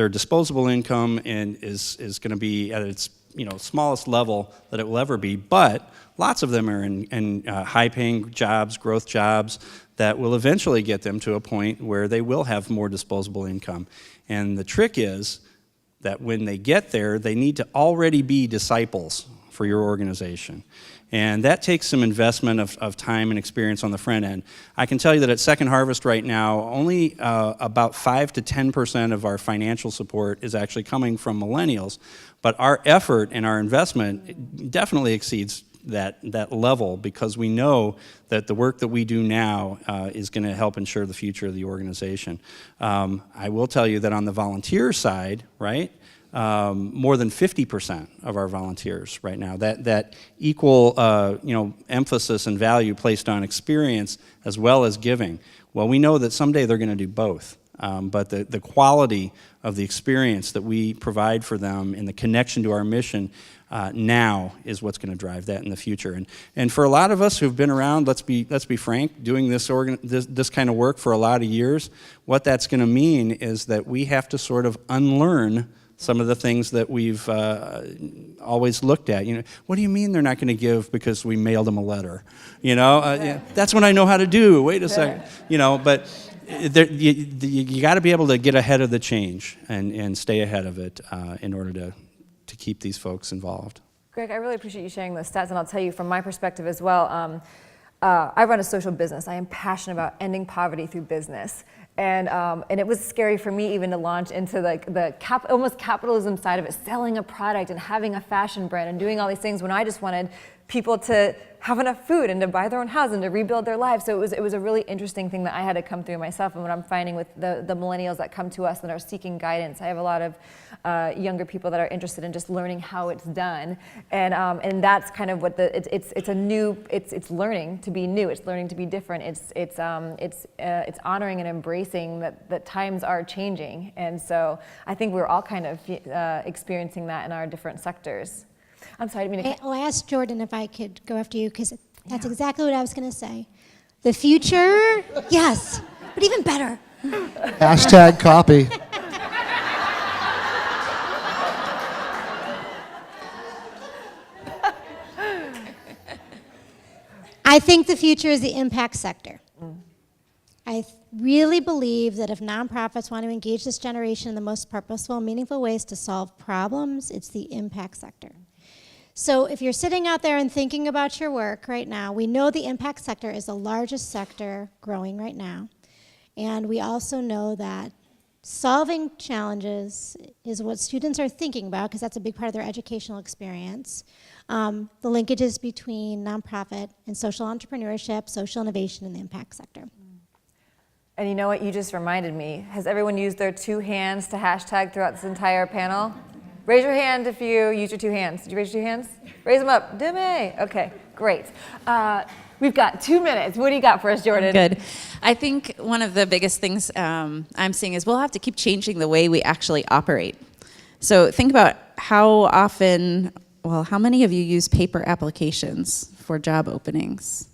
disposable income is going to be at its, you know, smallest level that it will ever be. But lots of them are in high-paying jobs, growth jobs, that will eventually get them to a point where they will have more disposable income. And the trick is that when they get there, they need to already be disciples for your organization. And that takes some investment of time and experience on the front end. I can tell you that at Second Harvest right now, only about 5 to 10% of our financial support is actually coming from millennials. But our effort and our investment definitely exceeds that level, because we know that the work that we do now is going to help ensure the future of the organization. I will tell you that on the volunteer side, right, more than 50% of our volunteers right now, that equal you know, emphasis and value placed on experience as well as giving. Well, we know that someday they're going to do both. But the quality of the experience that we provide for them and the connection to our mission now is what's going to drive that in the future. And for a lot of us who've been around, let's be frank, doing this kind of work for a lot of years, what that's going to mean is that we have to sort of unlearn some of the things that we've always looked at. You know, what do you mean they're not going to give because we mailed them a letter? You know, yeah, that's what I know how to do. Wait a second. You know, but you got to be able to get ahead of the change and stay ahead of it in order to keep these folks involved. Greg, I really appreciate you sharing those stats, and I'll tell you from my perspective as well. I run a social business. I am passionate about ending poverty through business. And it was scary for me even to launch into like the almost capitalism side of it, selling a product and having a fashion brand and doing all these things when I just wanted people to have enough food and to buy their own house and to rebuild their lives. So it was a really interesting thing that I had to come through myself. And what I'm finding with the millennials that come to us and are seeking guidance, I have a lot of younger people that are interested in just learning how it's done. And that's kind of what it's learning to be new. It's learning to be different. It's honoring and embracing that times are changing. And so I think we're all kind of experiencing that in our different sectors. I'm sorry, I didn't mean to... I'll ask Jordan if I could go after you, because that's exactly what I was going to say. The future, yes, but even better. Hashtag copy. I think the future is the impact sector. I really believe that if nonprofits want to engage this generation in the most purposeful and meaningful ways to solve problems, it's the impact sector. So if you're sitting out there and thinking about your work right now, we know the impact sector is the largest sector growing right now. And we also know that solving challenges is what students are thinking about, because that's a big part of their educational experience. The linkages between nonprofit and social entrepreneurship, social innovation, and the impact sector. And you know what? You just reminded me. Has everyone used their 2 hands to hashtag throughout this entire panel? Raise your hand if you use your 2 hands. Did you raise your 2 hands? Raise them up. Dime. Okay, great. We've got 2 minutes. What do you got for us, Jordan? Good. I think one of the biggest things I'm seeing is we'll have to keep changing the way we actually operate. So think about how often, well, how many of you use paper applications for job openings?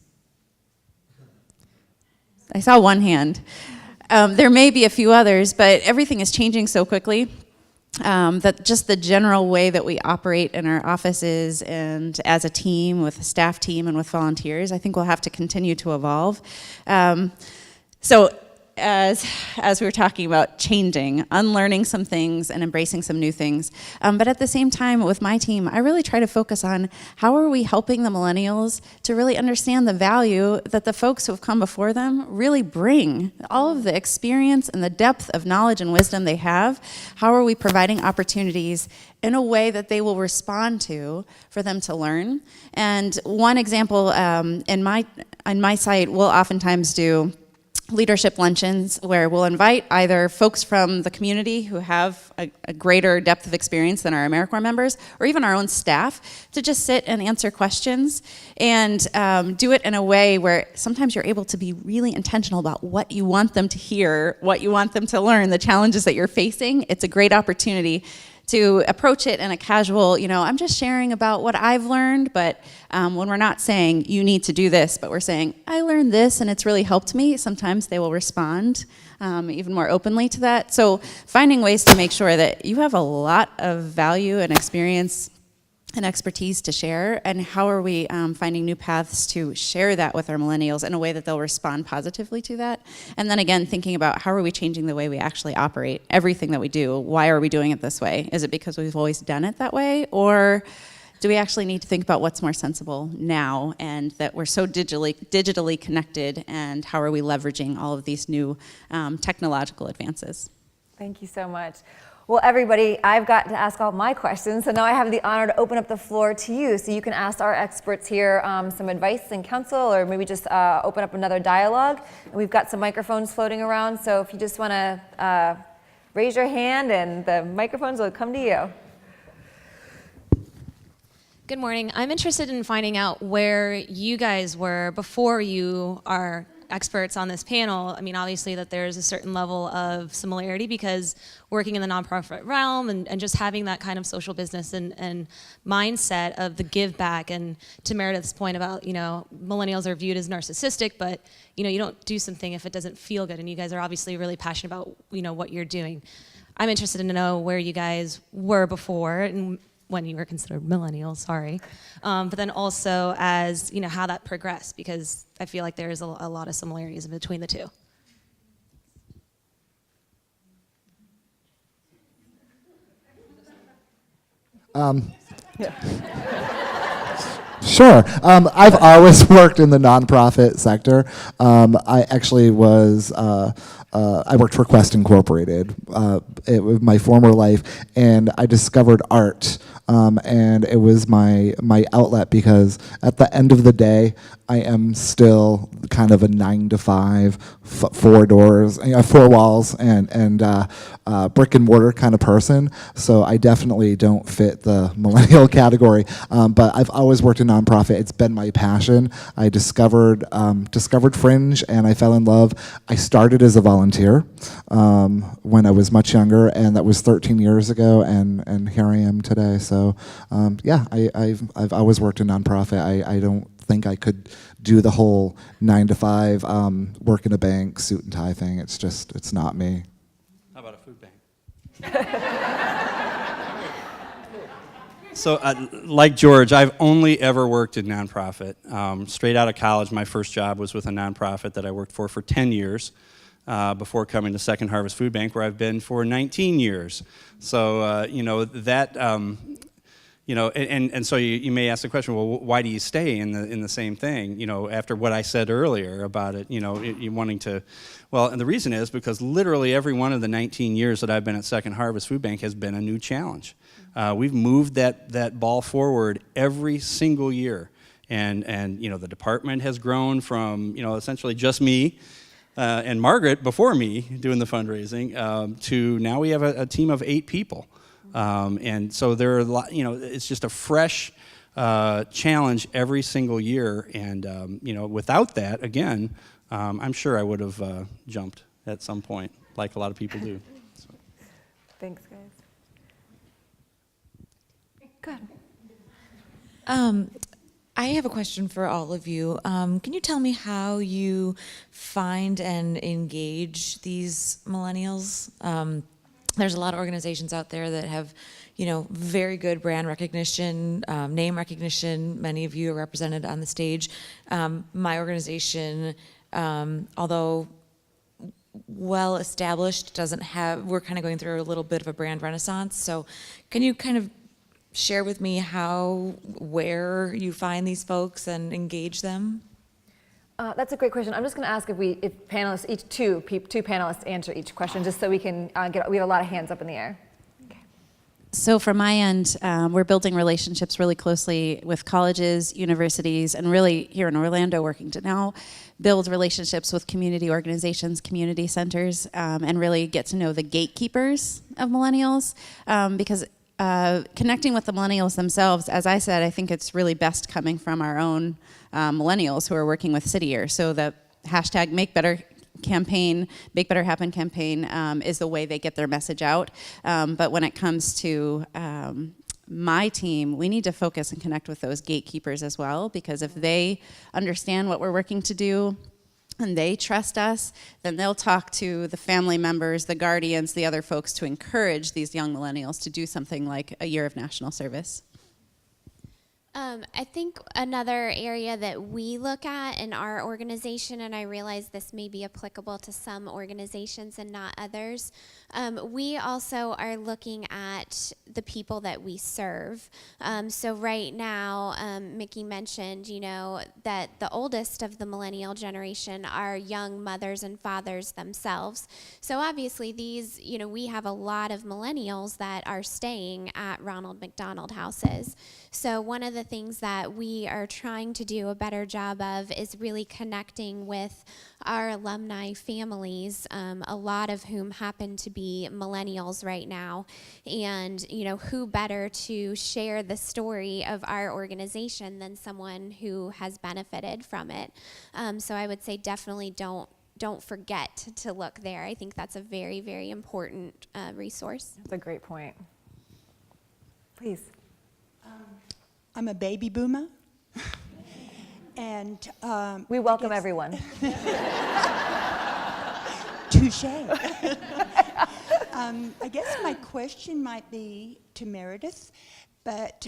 I saw 1 hand. There may be a few others, but everything is changing so quickly that just the general way that we operate in our offices and as a team, with a staff team and with volunteers, I think we'll have to continue to evolve. So as we were talking about changing, unlearning some things and embracing some new things. But at the same time, with my team, I really try to focus on how are we helping the millennials to really understand the value that the folks who have come before them really bring. All of the experience and the depth of knowledge and wisdom they have, how are we providing opportunities in a way that they will respond to for them to learn? And one example on my site, we'll oftentimes do leadership luncheons where we'll invite either folks from the community who have a greater depth of experience than our AmeriCorps members, or even our own staff, to just sit and answer questions and do it in a way where sometimes you're able to be really intentional about what you want them to hear, what you want them to learn, the challenges that you're facing. It's a great opportunity to approach it in a casual, I'm just sharing about what I've learned, but when we're not saying, you need to do this, but we're saying, I learned this and it's really helped me, sometimes they will respond even more openly to that. So finding ways to make sure that you have a lot of value and experience and expertise to share, and how are we finding new paths to share that with our millennials in a way that they'll respond positively to that. And then again, thinking about how are we changing the way we actually operate, everything that we do. Why are we doing it this way? Is it because we've always done it that way, or do we actually need to think about what's more sensible now, and that we're so digitally connected, and how are we leveraging all of these new technological advances? Thank you so much. Well, everybody, I've got to ask all my questions, so now I have the honor to open up the floor to you, so you can ask our experts here some advice and counsel, or maybe just open up another dialogue. And we've got some microphones floating around, so if you just want to raise your hand, and the microphones will come to you. Good morning. I'm interested in finding out where you guys were before you are experts on this panel. I mean, obviously that there's a certain level of similarity because working in the nonprofit realm and just having that kind of social business and mindset of the give back, and to Meredith's point about, millennials are viewed as narcissistic, but you don't do something if it doesn't feel good, and you guys are obviously really passionate about, what you're doing. I'm interested to know where you guys were before, and when you were considered millennials, sorry. But then also as, how that progressed, because I feel like there's a lot of similarities between the two. Sure. I've always worked in the nonprofit sector. I actually was, I worked for Quest Incorporated. It was my former life, and I discovered art. And it was my outlet, because at the end of the day, I am still kind of a 9-to-5, 4 doors, 4 walls, and brick and mortar kind of person. So I definitely don't fit the millennial category. But I've always worked in nonprofit. It's been my passion. I discovered Fringe, and I fell in love. I started as a volunteer when I was much younger, and that was 13 years ago, and here I am today. So yeah, I've always worked in nonprofit. I don't think I could do the whole 9-to-5 work in a bank, suit and tie thing. It's not me. How about a food bank? So, like George, I've only ever worked in nonprofit. Straight out of college, my first job was with a nonprofit that I worked for 10 years before coming to Second Harvest Food Bank, where I've been for 19 years. So, and so you may ask the question, well, why do you stay in the same thing? After what I said earlier about it, you wanting to. Well, and the reason is because literally every one of the 19 years that I've been at Second Harvest Food Bank has been a new challenge. We've moved that ball forward every single year, and the department has grown from essentially just me and Margaret before me doing the fundraising to now we have a team of 8 people. And so there are a lot, it's just a fresh challenge every single year. And, without that, again, I'm sure I would have jumped at some point, like a lot of people do. So. Thanks, guys. Good. I have a question for all of you. Can you tell me how you find and engage these millennials? There's a lot of organizations out there that have, very good brand recognition, name recognition. Many of you are represented on the stage. My organization, although well established, we're kind of going through a little bit of a brand renaissance. So can you kind of share with me where you find these folks and engage them? That's a great question. I'm just going to ask if panelists, two panelists answer each question, just so we can we have a lot of hands up in the air. Okay. So from my end, we're building relationships really closely with colleges, universities, and really here in Orlando working to now build relationships with community organizations, community centers, and really get to know the gatekeepers of millennials. Because connecting with the millennials themselves, as I said, I think it's really best coming from our own millennials who are working with City Year. So the hashtag Make Better campaign, Make Better Happen campaign, is the way they get their message out. But when it comes to my team, we need to focus and connect with those gatekeepers as well, because if they understand what we're working to do and they trust us, then they'll talk to the family members, the guardians, the other folks to encourage these young millennials to do something like a year of national service. I think another area that we look at in our organization, and I realize this may be applicable to some organizations and not others, we also are looking at the people that we serve. So right now, Mickey mentioned, that the oldest of the millennial generation are young mothers and fathers themselves. So obviously these, we have a lot of millennials that are staying at Ronald McDonald houses. So one of the things that we are trying to do a better job of is really connecting with our alumni families, a lot of whom happen to be millennials right now. And, who better to share the story of our organization than someone who has benefited from it. So I would say definitely don't forget to look there. I think that's a very, very important resource. That's a great point. Please. I'm a baby boomer, and we welcome everyone. Touche. I guess my question might be to Meredith, but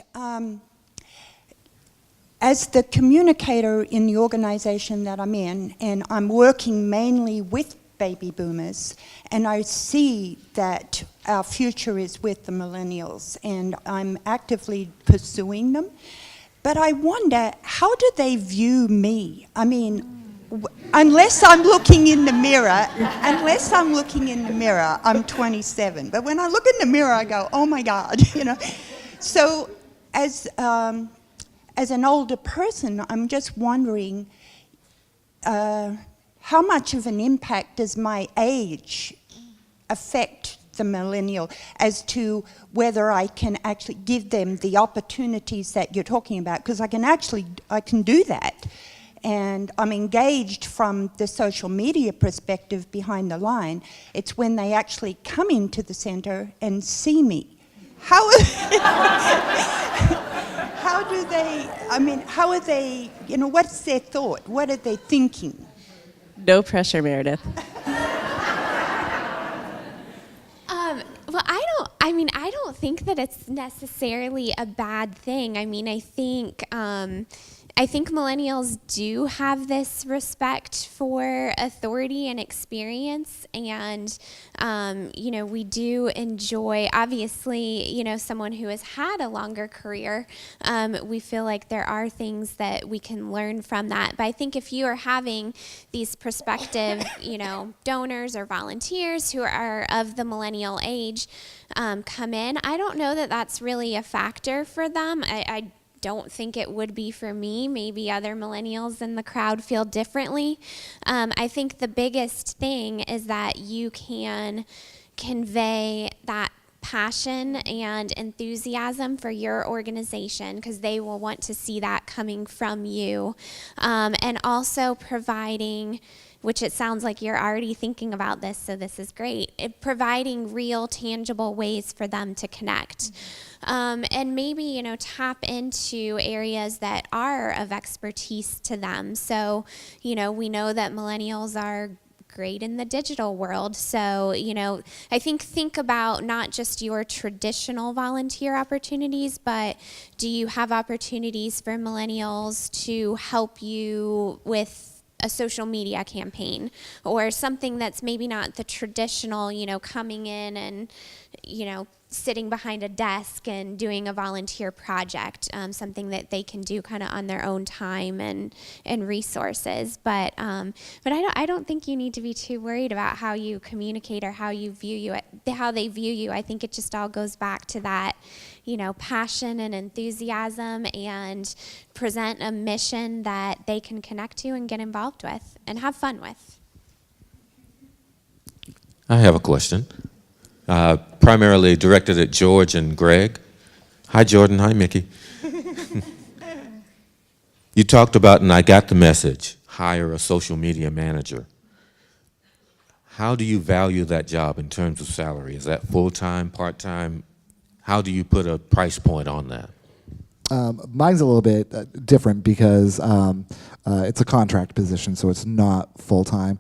as the communicator in the organization that I'm in, and I'm working mainly with baby boomers, and I see that our future is with the millennials, and I'm actively pursuing them. But I wonder, how do they view me? I mean, unless I'm looking in the mirror, I'm 27. But when I look in the mirror, I go, oh my God, So as an older person, I'm just wondering, how much of an impact does my age affect the millennial as to whether I can actually give them the opportunities that you're talking about? Because I can do that. And I'm engaged from the social media perspective behind the line. It's when they actually come into the center and see me. How are they, what's their thought? What are they thinking? No pressure, Meredith. Well, I don't think that it's necessarily a bad thing. I think millennials do have this respect for authority and experience, and we do enjoy, obviously, someone who has had a longer career. We feel like there are things that we can learn from that. But I think if you are having these prospective, donors or volunteers who are of the millennial age come in, I don't know that that's really a factor for them. I don't think it would be for me. Maybe other millennials in the crowd feel differently. I think the biggest thing is that you can convey that passion and enthusiasm for your organization, because they will want to see that coming from you. And also providing, which it sounds like you're already thinking about this, so this is great, providing real, tangible ways for them to connect. And maybe, tap into areas that are of expertise to them. So, we know that millennials are great in the digital world. So, I think about not just your traditional volunteer opportunities, but do you have opportunities for millennials to help you with a social media campaign, or something that's maybe not the traditional, coming in and, sitting behind a desk and doing a volunteer project, something that they can do kind of on their own time and resources. But I don't think you need to be too worried about how you communicate or how you view you, how they view you. I think it just all goes back to that, passion and enthusiasm, and present a mission that they can connect to and get involved with and have fun with. I have a question. Primarily directed at George and Greg. Hi, Jordan. Hi, Mickey. You talked about, and I got the message, hire a social media manager. How do you value that job in terms of salary? Is that full-time, part-time? How do you put a price point on that? Mine's a little bit different because it's a contract position, so it's not full-time.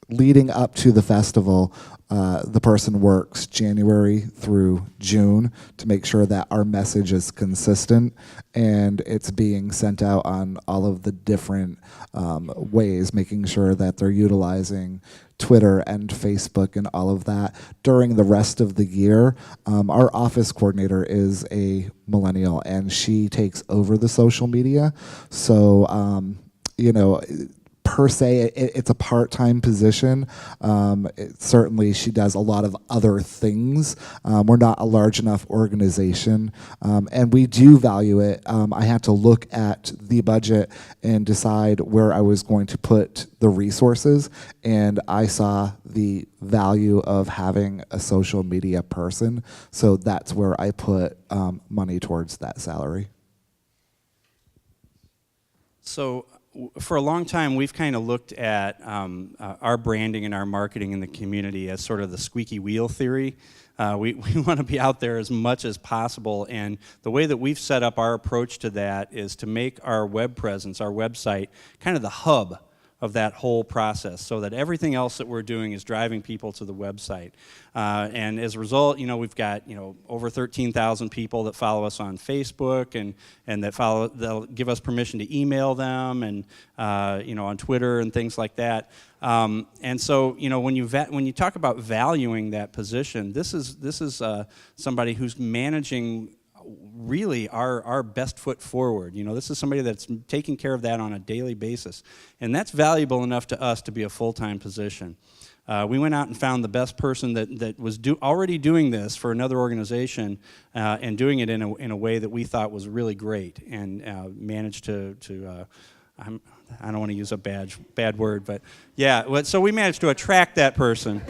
Leading up to the festival, the person works January through June to make sure that our message is consistent and it's being sent out on all of the different ways, making sure that they're utilizing Twitter and Facebook and all of that. During the rest of the year, our office coordinator is a millennial and she takes over the social media. So, per se, it's a part-time position. Certainly, she does a lot of other things. We're not a large enough organization, and we do value it. I had to look at the budget and decide where I was going to put the resources, and I saw the value of having a social media person, so that's where I put money towards that salary. So for a long time, we've kind of looked at our branding and our marketing in the community as sort of the squeaky wheel theory. We want to be out there as much as possible, and the way that we've set up our approach to that is to make our web presence, our website, kind of the hub of that whole process, so that everything else that we're doing is driving people to the website. And as a result, we've got over 13,000 people that follow us on Facebook, and they'll give us permission to email them, and on Twitter and things like that. And so when you talk about valuing that position, this is somebody who's managing really our best foot forward. This is somebody that's taking care of that on a daily basis. And that's valuable enough to us to be a full-time position. We went out and found the best person that was already doing this for another organization and doing it in a way that we thought was really great, and managed to I don't want to use a bad word, but yeah, so we managed to attract that person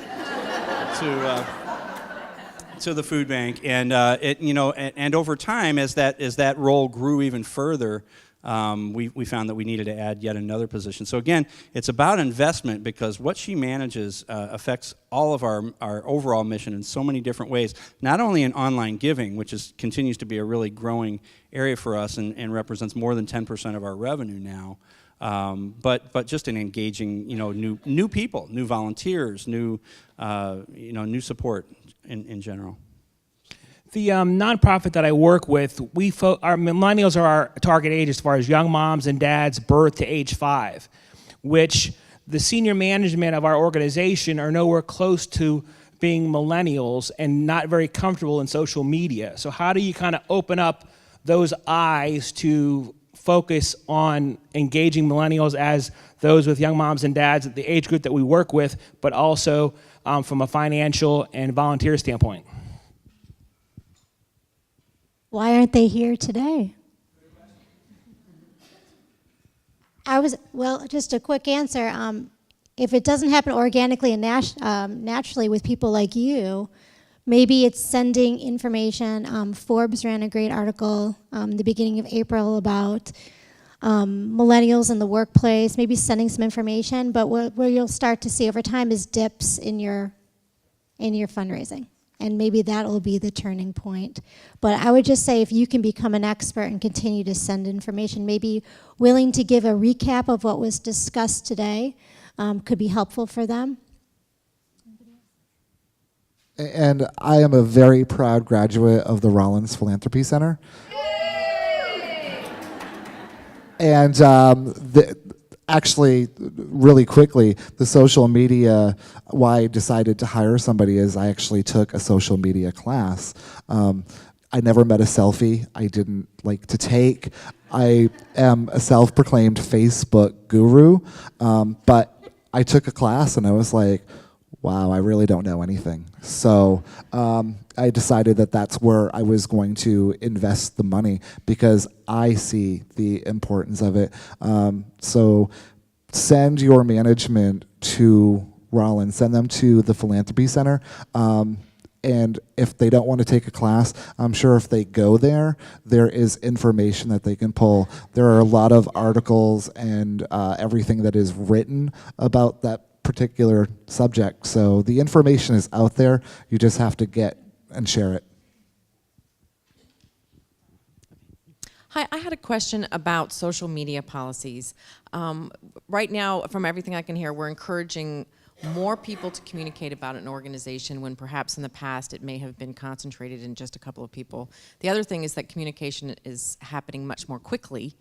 to the food bank, and and over time, as that role grew even further, we found that we needed to add yet another position. So again, it's about investment, because what she manages affects all of our overall mission in so many different ways. Not only in online giving, which continues to be a really growing area for us and represents more than 10% of our revenue now. But just in engaging, new people, new volunteers, new support in general. The nonprofit that I work with, our millennials are our target age as far as young moms and dads birth to age 5, which the senior management of our organization are nowhere close to being millennials and not very comfortable in social media. So how do you kind of open up those eyes to focus on engaging millennials as those with young moms and dads at the age group that we work with, but also from a financial and volunteer standpoint? Why aren't they here today? Just a quick answer. If it doesn't happen organically and naturally with people like you, maybe it's sending information. Forbes ran a great article the beginning of April about millennials in the workplace, maybe sending some information, but where you'll start to see over time is dips in your fundraising. And maybe that'll be the turning point. But I would just say, if you can become an expert and continue to send information, maybe willing to give a recap of what was discussed today could be helpful for them. And I am a very proud graduate of the Rollins Philanthropy Center. And actually, really quickly, the social media, why I decided to hire somebody is I actually took a social media class. I never met a selfie I didn't like to take. I am a self-proclaimed Facebook guru, but I took a class and I was like, wow, I really don't know anything. So I decided that that's where I was going to invest the money because I see the importance of it. So send your management to Rollins, send them to the Philanthropy Center. And if they don't want to take a class, I'm sure if they go there, there is information that they can pull. There are a lot of articles and everything that is written about that particular subject. So the information is out there. You just have to get and share it. Hi, I had a question about social media policies. Right now, from everything I can hear, we're encouraging more people to communicate about an organization when perhaps in the past it may have been concentrated in just a couple of people. The other thing is that communication is happening much more quickly,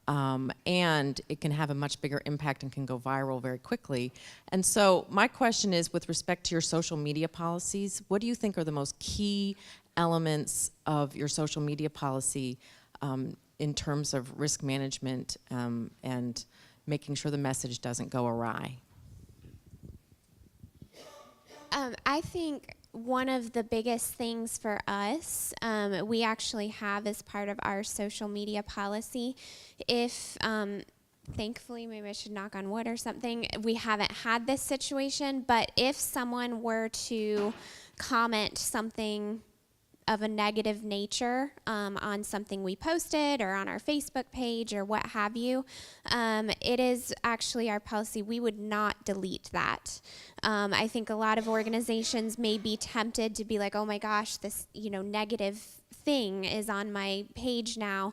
and it can have a much bigger impact and can go viral very quickly. And so my question is, with respect to your social media policies, what do you think are the most key elements of your social media policy in terms of risk management and making sure the message doesn't go awry? I think one of the biggest things for us, we actually have as part of our social media policy, if thankfully, maybe I should knock on wood or something, we haven't had this situation, but if someone were to comment something of a negative nature on something we posted or on our Facebook page or what have you, it is actually our policy. We would not delete that. I think a lot of organizations may be tempted to be like, oh my gosh, this negative thing is on my page now,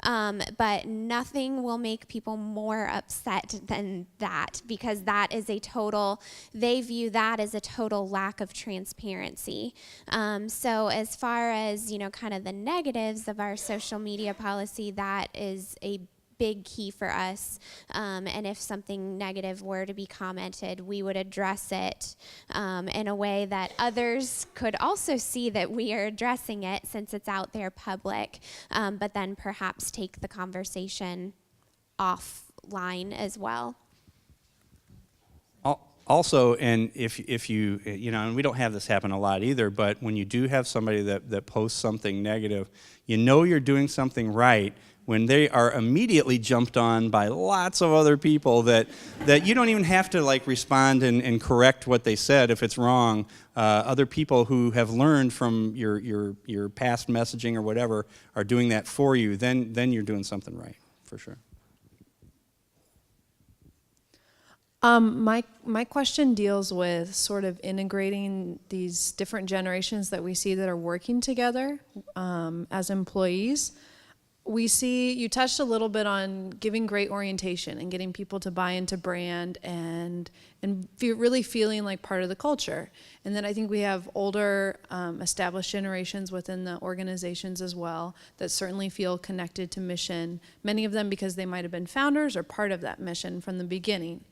but nothing will make people more upset than that, because that is they view that as a total lack of transparency. So as far as, kind of the negatives of our social media policy, that is a big key for us, and if something negative were to be commented, we would address it in a way that others could also see that we are addressing it since it's out there public, but then perhaps take the conversation offline as well. Also, and if you, and we don't have this happen a lot either, but when you do have somebody that posts something negative, you're doing something right when they are immediately jumped on by lots of other people that you don't even have to respond and correct what they said if it's wrong. Other people who have learned from your past messaging or whatever are doing that for you, then you're doing something right, for sure. My question deals with sort of integrating these different generations that we see that are working together as employees. We see, you touched a little bit on giving great orientation and getting people to buy into brand and really feeling like part of the culture. And then I think we have older established generations within the organizations as well that certainly feel connected to mission, many of them because they might have been founders or part of that mission from the beginning.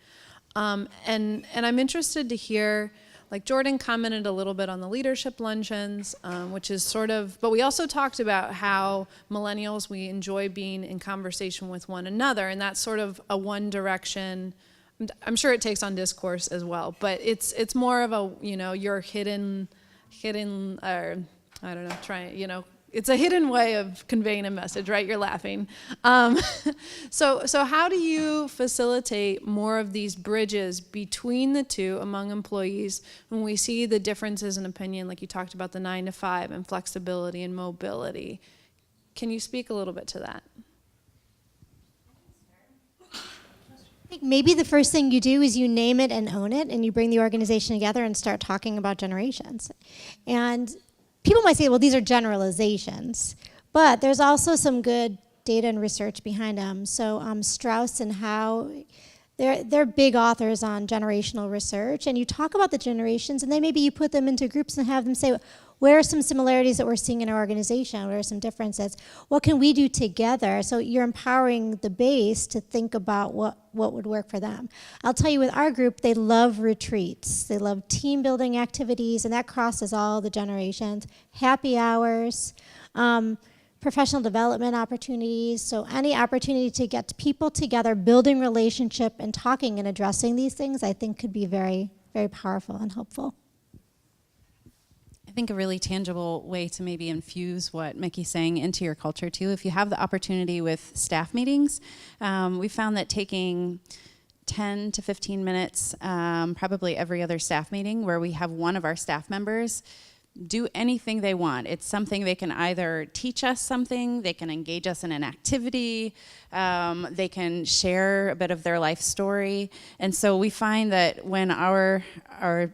And I'm interested to hear, like Jordan commented a little bit on the leadership luncheons, which is sort of, but we also talked about how millennials, we enjoy being in conversation with one another, and that's sort of a one direction. I'm sure it takes on discourse as well, but it's more of a, your hidden, or I don't know, it's a hidden way of conveying a message, right? You're laughing. So how do you facilitate more of these bridges between the two among employees when we see the differences in opinion, like you talked about the 9 to 5 and flexibility and mobility? Can you speak a little bit to that? I think maybe the first thing you do is you name it and own it, and you bring the organization together and start talking about generations. And people might say, well, these are generalizations, but there's also some good data and research behind them. So Strauss and Howe, they're big authors on generational research, and you talk about the generations, and then maybe you put them into groups and have them say, where are some similarities that we're seeing in our organization? Where are some differences? What can we do together? So you're empowering the base to think about what would work for them. I'll tell you, with our group, they love retreats. They love team building activities, and that crosses all the generations. Happy hours, professional development opportunities. So any opportunity to get people together, building relationship and talking and addressing these things, I think could be very, very powerful and helpful. I think a really tangible way to maybe infuse what Mickey's saying into your culture too, if you have the opportunity with staff meetings, we found that taking 10 to 15 minutes, probably every other staff meeting, where we have one of our staff members do anything they want. It's something they can either teach us something, they can engage us in an activity, they can share a bit of their life story. And so we find that when our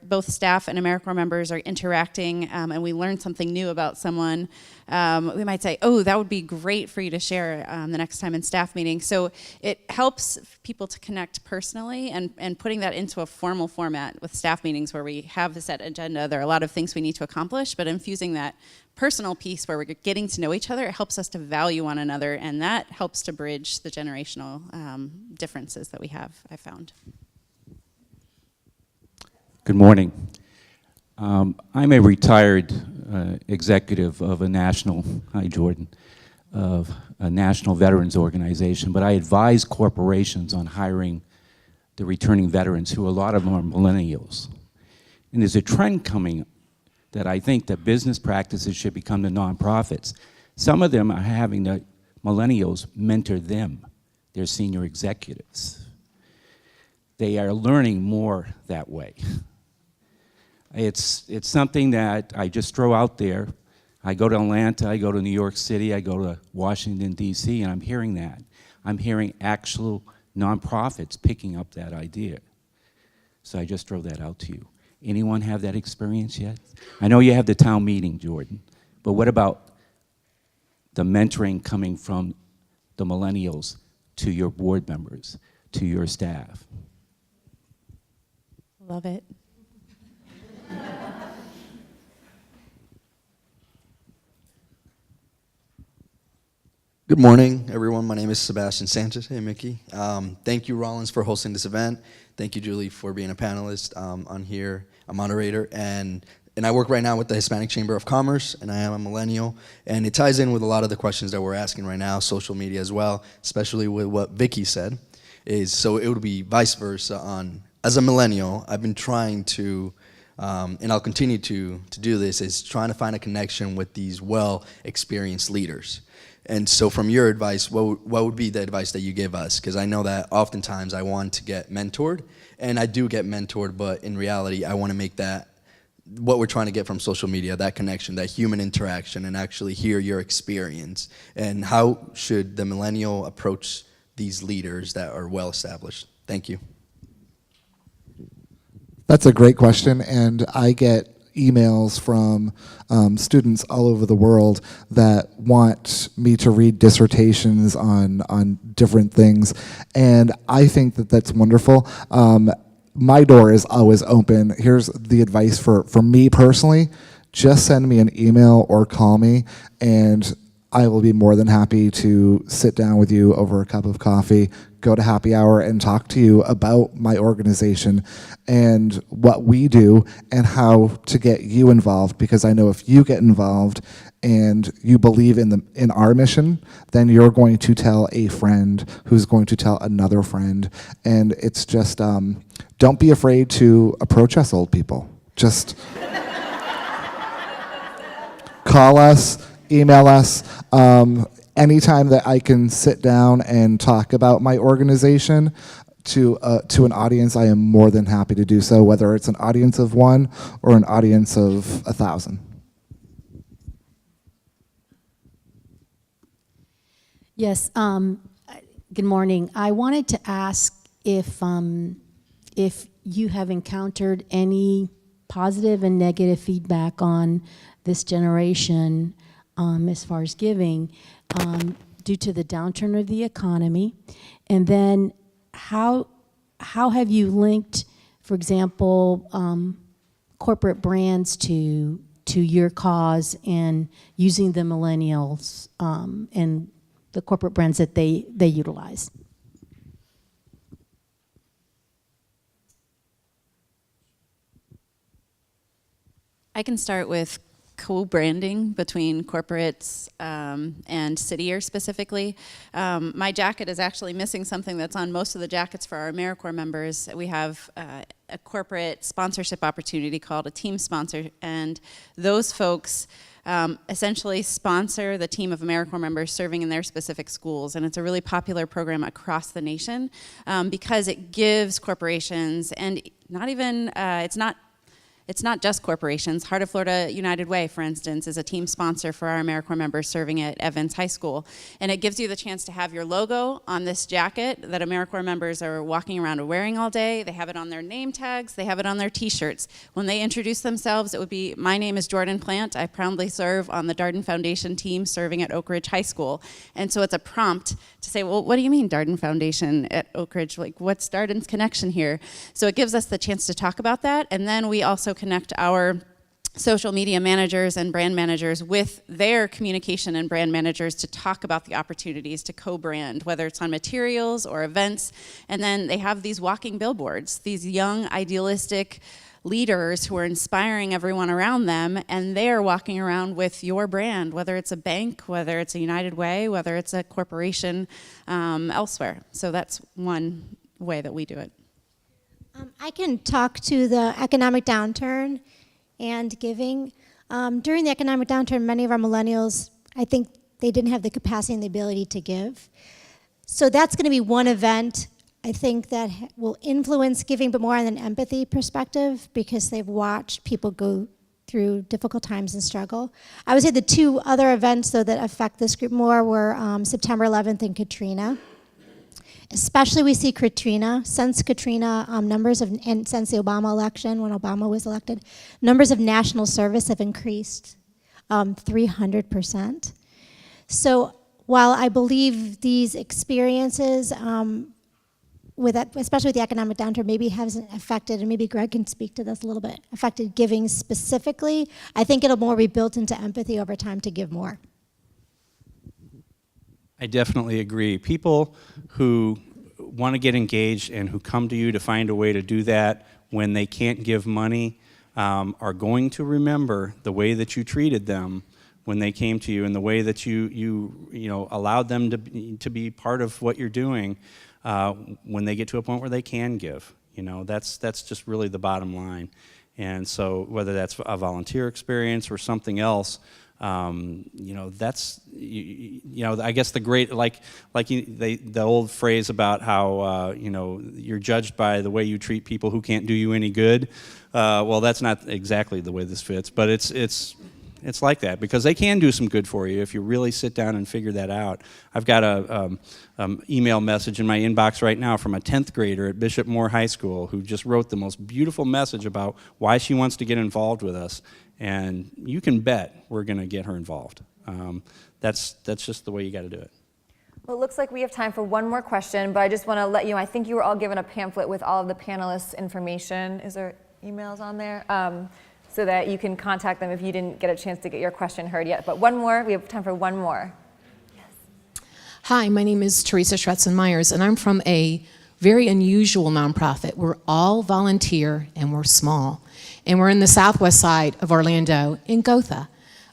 both staff and AmeriCorps members are interacting and we learn something new about someone, we might say, oh, that would be great for you to share the next time in staff meeting. So it helps people to connect personally, and putting that into a formal format with staff meetings where we have the set agenda. There are a lot of things we need to accomplish, but infusing that personal piece where we're getting to know each other, it helps us to value one another, and that helps to bridge the generational differences that we have, I found. Good morning. I'm a retired executive of a national, hi Jordan, of a national veterans organization, but I advise corporations on hiring the returning veterans, who a lot of them are millennials. And there's a trend coming that I think that business practices should become the nonprofits. Some of them are having the millennials mentor them, their senior executives. They are learning more that way. It's something that I just throw out there. I go to Atlanta, I go to New York City, I go to Washington, D.C., and I'm hearing that. I'm hearing actual nonprofits picking up that idea. So I just throw that out to you. Anyone have that experience yet? I know you have the town meeting, Jordan, but what about the mentoring coming from the millennials to your board members, to your staff? Love it. Good morning, everyone. My name is Sebastian Sanchez. Hey, Mickey. Thank you, Rollins, for hosting this event. Thank you, Julie, for being a panelist on here, a moderator. And I work right now with the Hispanic Chamber of Commerce, and I am a millennial. And it ties in with a lot of the questions that we're asking right now, social media as well, especially with what Vicky said. So it would be vice versa on, as a millennial, I've been trying to, and I'll continue to do this, is trying to find a connection with these well-experienced leaders. And so from your advice, what would be the advice that you give us? Because I know that oftentimes I want to get mentored, and I do get mentored, but in reality, I want to make that, what we're trying to get from social media, that connection, that human interaction, and actually hear your experience. And how should the millennial approach these leaders that are well established? Thank you. That's a great question, and I get emails from students all over the world that want me to read dissertations on different things, and I think that that's wonderful. My door is always open. Here's the advice for me personally: just send me an email or call me, and I will be more than happy to sit down with you over a cup of coffee, go to happy hour, and talk to you about my organization and what we do and how to get you involved, because I know if you get involved and you believe in our mission, then you're going to tell a friend who's going to tell another friend. And it's just, don't be afraid to approach us old people. Just call us, email us. Anytime that I can sit down and talk about my organization to an audience, I am more than happy to do so, whether it's an audience of one or an audience of 1,000. Yes. Good morning. I wanted to ask if you have encountered any positive and negative feedback on this generation as far as giving due to the downturn of the economy, and then how how have you linked, for example, corporate brands to your cause and using the millennials and the corporate brands that they utilize? I can start with co-branding between corporates and City Year specifically. My jacket is actually missing something that's on most of the jackets for our AmeriCorps members. We have a corporate sponsorship opportunity called a team sponsor, and those folks essentially sponsor the team of AmeriCorps members serving in their specific schools, and it's a really popular program across the nation because it gives corporations, and not even, it's not just corporations. Heart of Florida United Way, for instance, is a team sponsor for our AmeriCorps members serving at Evans High School. And it gives you the chance to have your logo on this jacket that AmeriCorps members are walking around and wearing all day. They have it on their name tags. They have it on their t-shirts. When they introduce themselves, it would be, my name is Jordan Plant. I proudly serve on the Darden Foundation team serving at Oak Ridge High School. And so it's a prompt to say, well, what do you mean Darden Foundation at Oak Ridge? Like, what's Darden's connection here? So it gives us the chance to talk about that. And then we also connect our social media managers and brand managers with their communication and brand managers to talk about the opportunities to co-brand, whether it's on materials or events. And then they have these walking billboards, these young, idealistic leaders who are inspiring everyone around them, and they're walking around with your brand, whether it's a bank, whether it's a United Way, whether it's a corporation elsewhere. So that's one way that we do it. I can talk to the economic downturn and giving. During the economic downturn, many of our millennials, I think they didn't have the capacity and the ability to give. So that's going to be one event, I think, that will influence giving, but more on an empathy perspective, because they've watched people go through difficult times and struggle. I would say the two other events, though, that affect this group more were September 11th and Katrina. Especially we see Katrina, since Katrina, and since the Obama election, when Obama was elected, numbers of national service have increased 300%. So while I believe these experiences, especially with the economic downturn, maybe hasn't affected, and maybe Greg can speak to this a little bit, affected giving specifically, I think it'll more be built into empathy over time to give more. I definitely agree. People who want to get engaged and who come to you to find a way to do that when they can't give money are going to remember the way that you treated them when they came to you and the way that you allowed them to be part of what you're doing when they get to a point where they can give. That's just really the bottom line. And so whether that's a volunteer experience or something else, that's I guess the great the old phrase about how you're judged by the way you treat people who can't do you any good. Well, that's not exactly the way this fits, but it's like that because they can do some good for you if you really sit down and figure that out. I've got a email message in my inbox right now from a 10th grader at Bishop Moore High School who just wrote the most beautiful message about why she wants to get involved with us. And you can bet we're going to get her involved. That's just the way you got to do it. Well, it looks like we have time for one more question, but I just want to let you know, I think you were all given a pamphlet with all of the panelists' information. Is there emails on there? So that you can contact them if you didn't get a chance to get your question heard yet. But one more, we have time for one more. Hi, my name is Teresa Schretzen-Myers, and I'm from a very unusual nonprofit. We're all volunteer, and we're small. And we're in the southwest side of Orlando in Gotha.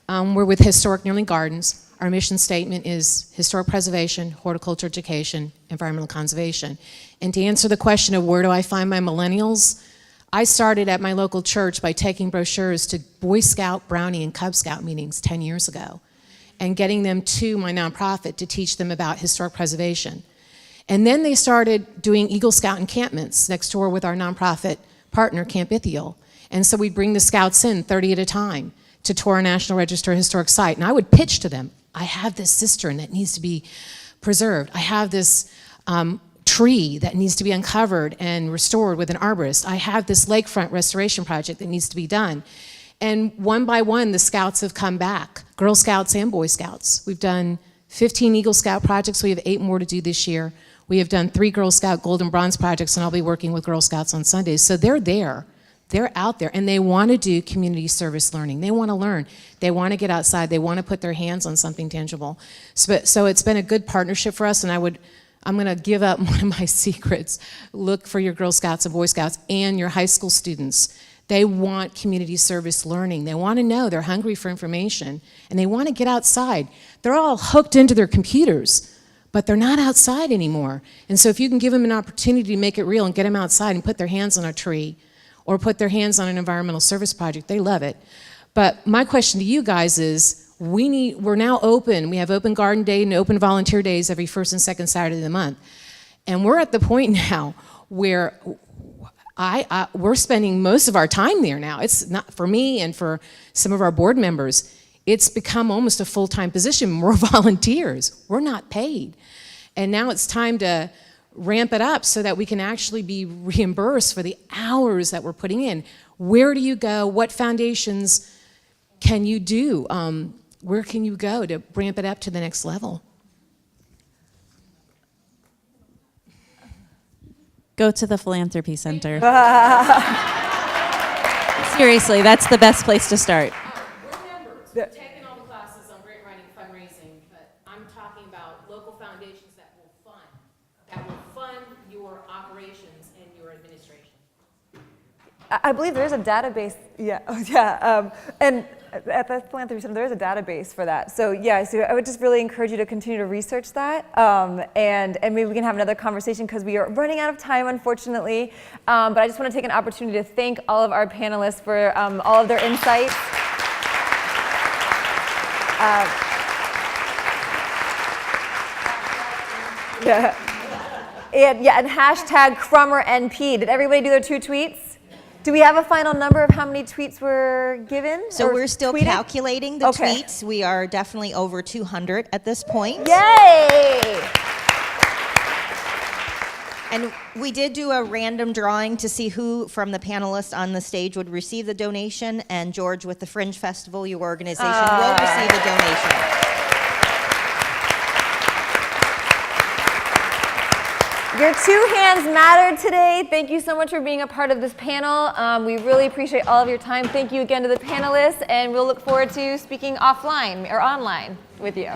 We're with Historic Nearly Gardens. Our mission statement is historic preservation, horticulture education, environmental conservation. And to answer the question of where do I find my millennials, I started at my local church by taking brochures to Boy Scout, Brownie, and Cub Scout meetings 10 years ago and getting them to my nonprofit to teach them about historic preservation. And then they started doing Eagle Scout encampments next door with our nonprofit partner, Camp Ithiel. And so we'd bring the scouts in 30 at a time to tour a National Register historic site. And I would pitch to them, I have this cistern that needs to be preserved. I have this tree that needs to be uncovered and restored with an arborist. I have this lakefront restoration project that needs to be done. And one by one, the scouts have come back, Girl Scouts and Boy Scouts. We've done 15 Eagle Scout projects. We have 8 more to do this year. We have done 3 Girl Scout Gold and Bronze projects, and I'll be working with Girl Scouts on Sundays. So they're there. They're out there, and they want to do community service learning. They want to learn. They want to get outside. They want to put their hands on something tangible. So it's been a good partnership for us, and I'm going to give up one of my secrets. Look for your Girl Scouts and Boy Scouts and your high school students. They want community service learning. They want to know. They're hungry for information, and they want to get outside. They're all hooked into their computers, but they're not outside anymore. And so if you can give them an opportunity to make it real and get them outside and put their hands on a tree or put their hands on an environmental service project, they love it. But my question to you guys is, we're now open. We have open garden day and open volunteer days every first and second Saturday of the month. And we're at the point now where we're spending most of our time there now. It's not for me and for some of our board members. It's become almost a full-time position. We're volunteers. We're not paid. And now it's time to ramp it up so that we can actually be reimbursed for the hours that we're putting in. Where do you go? What foundations can you do? Where can you go to ramp it up to the next level? Go to the Philanthropy Center. Seriously, that's the best place to start. We're taking all the classes on grant writing, fundraising, but I'm talking about local foundations that will fund your operations and your administration. I believe there's a database, and at the Philanthropy Center, there's a database for that. So yeah, so I would just really encourage you to continue to research that, and maybe we can have another conversation because we are running out of time, unfortunately. But I just want to take an opportunity to thank all of our panelists for all of their insights. And hashtag Crummer NP. Did everybody do their 2 tweets? Do we have a final number of how many tweets were given? So we're still tweeted? calculating the tweets. We are definitely over 200 at this point. Yay! And we did do a random drawing to see who from the panelists on the stage would receive the donation, and George, with the Fringe Festival, your organization, will receive a donation. Your 2 hands mattered today. Thank you so much for being a part of this panel. We really appreciate all of your time. Thank you again to the panelists, and we'll look forward to speaking offline or online with you.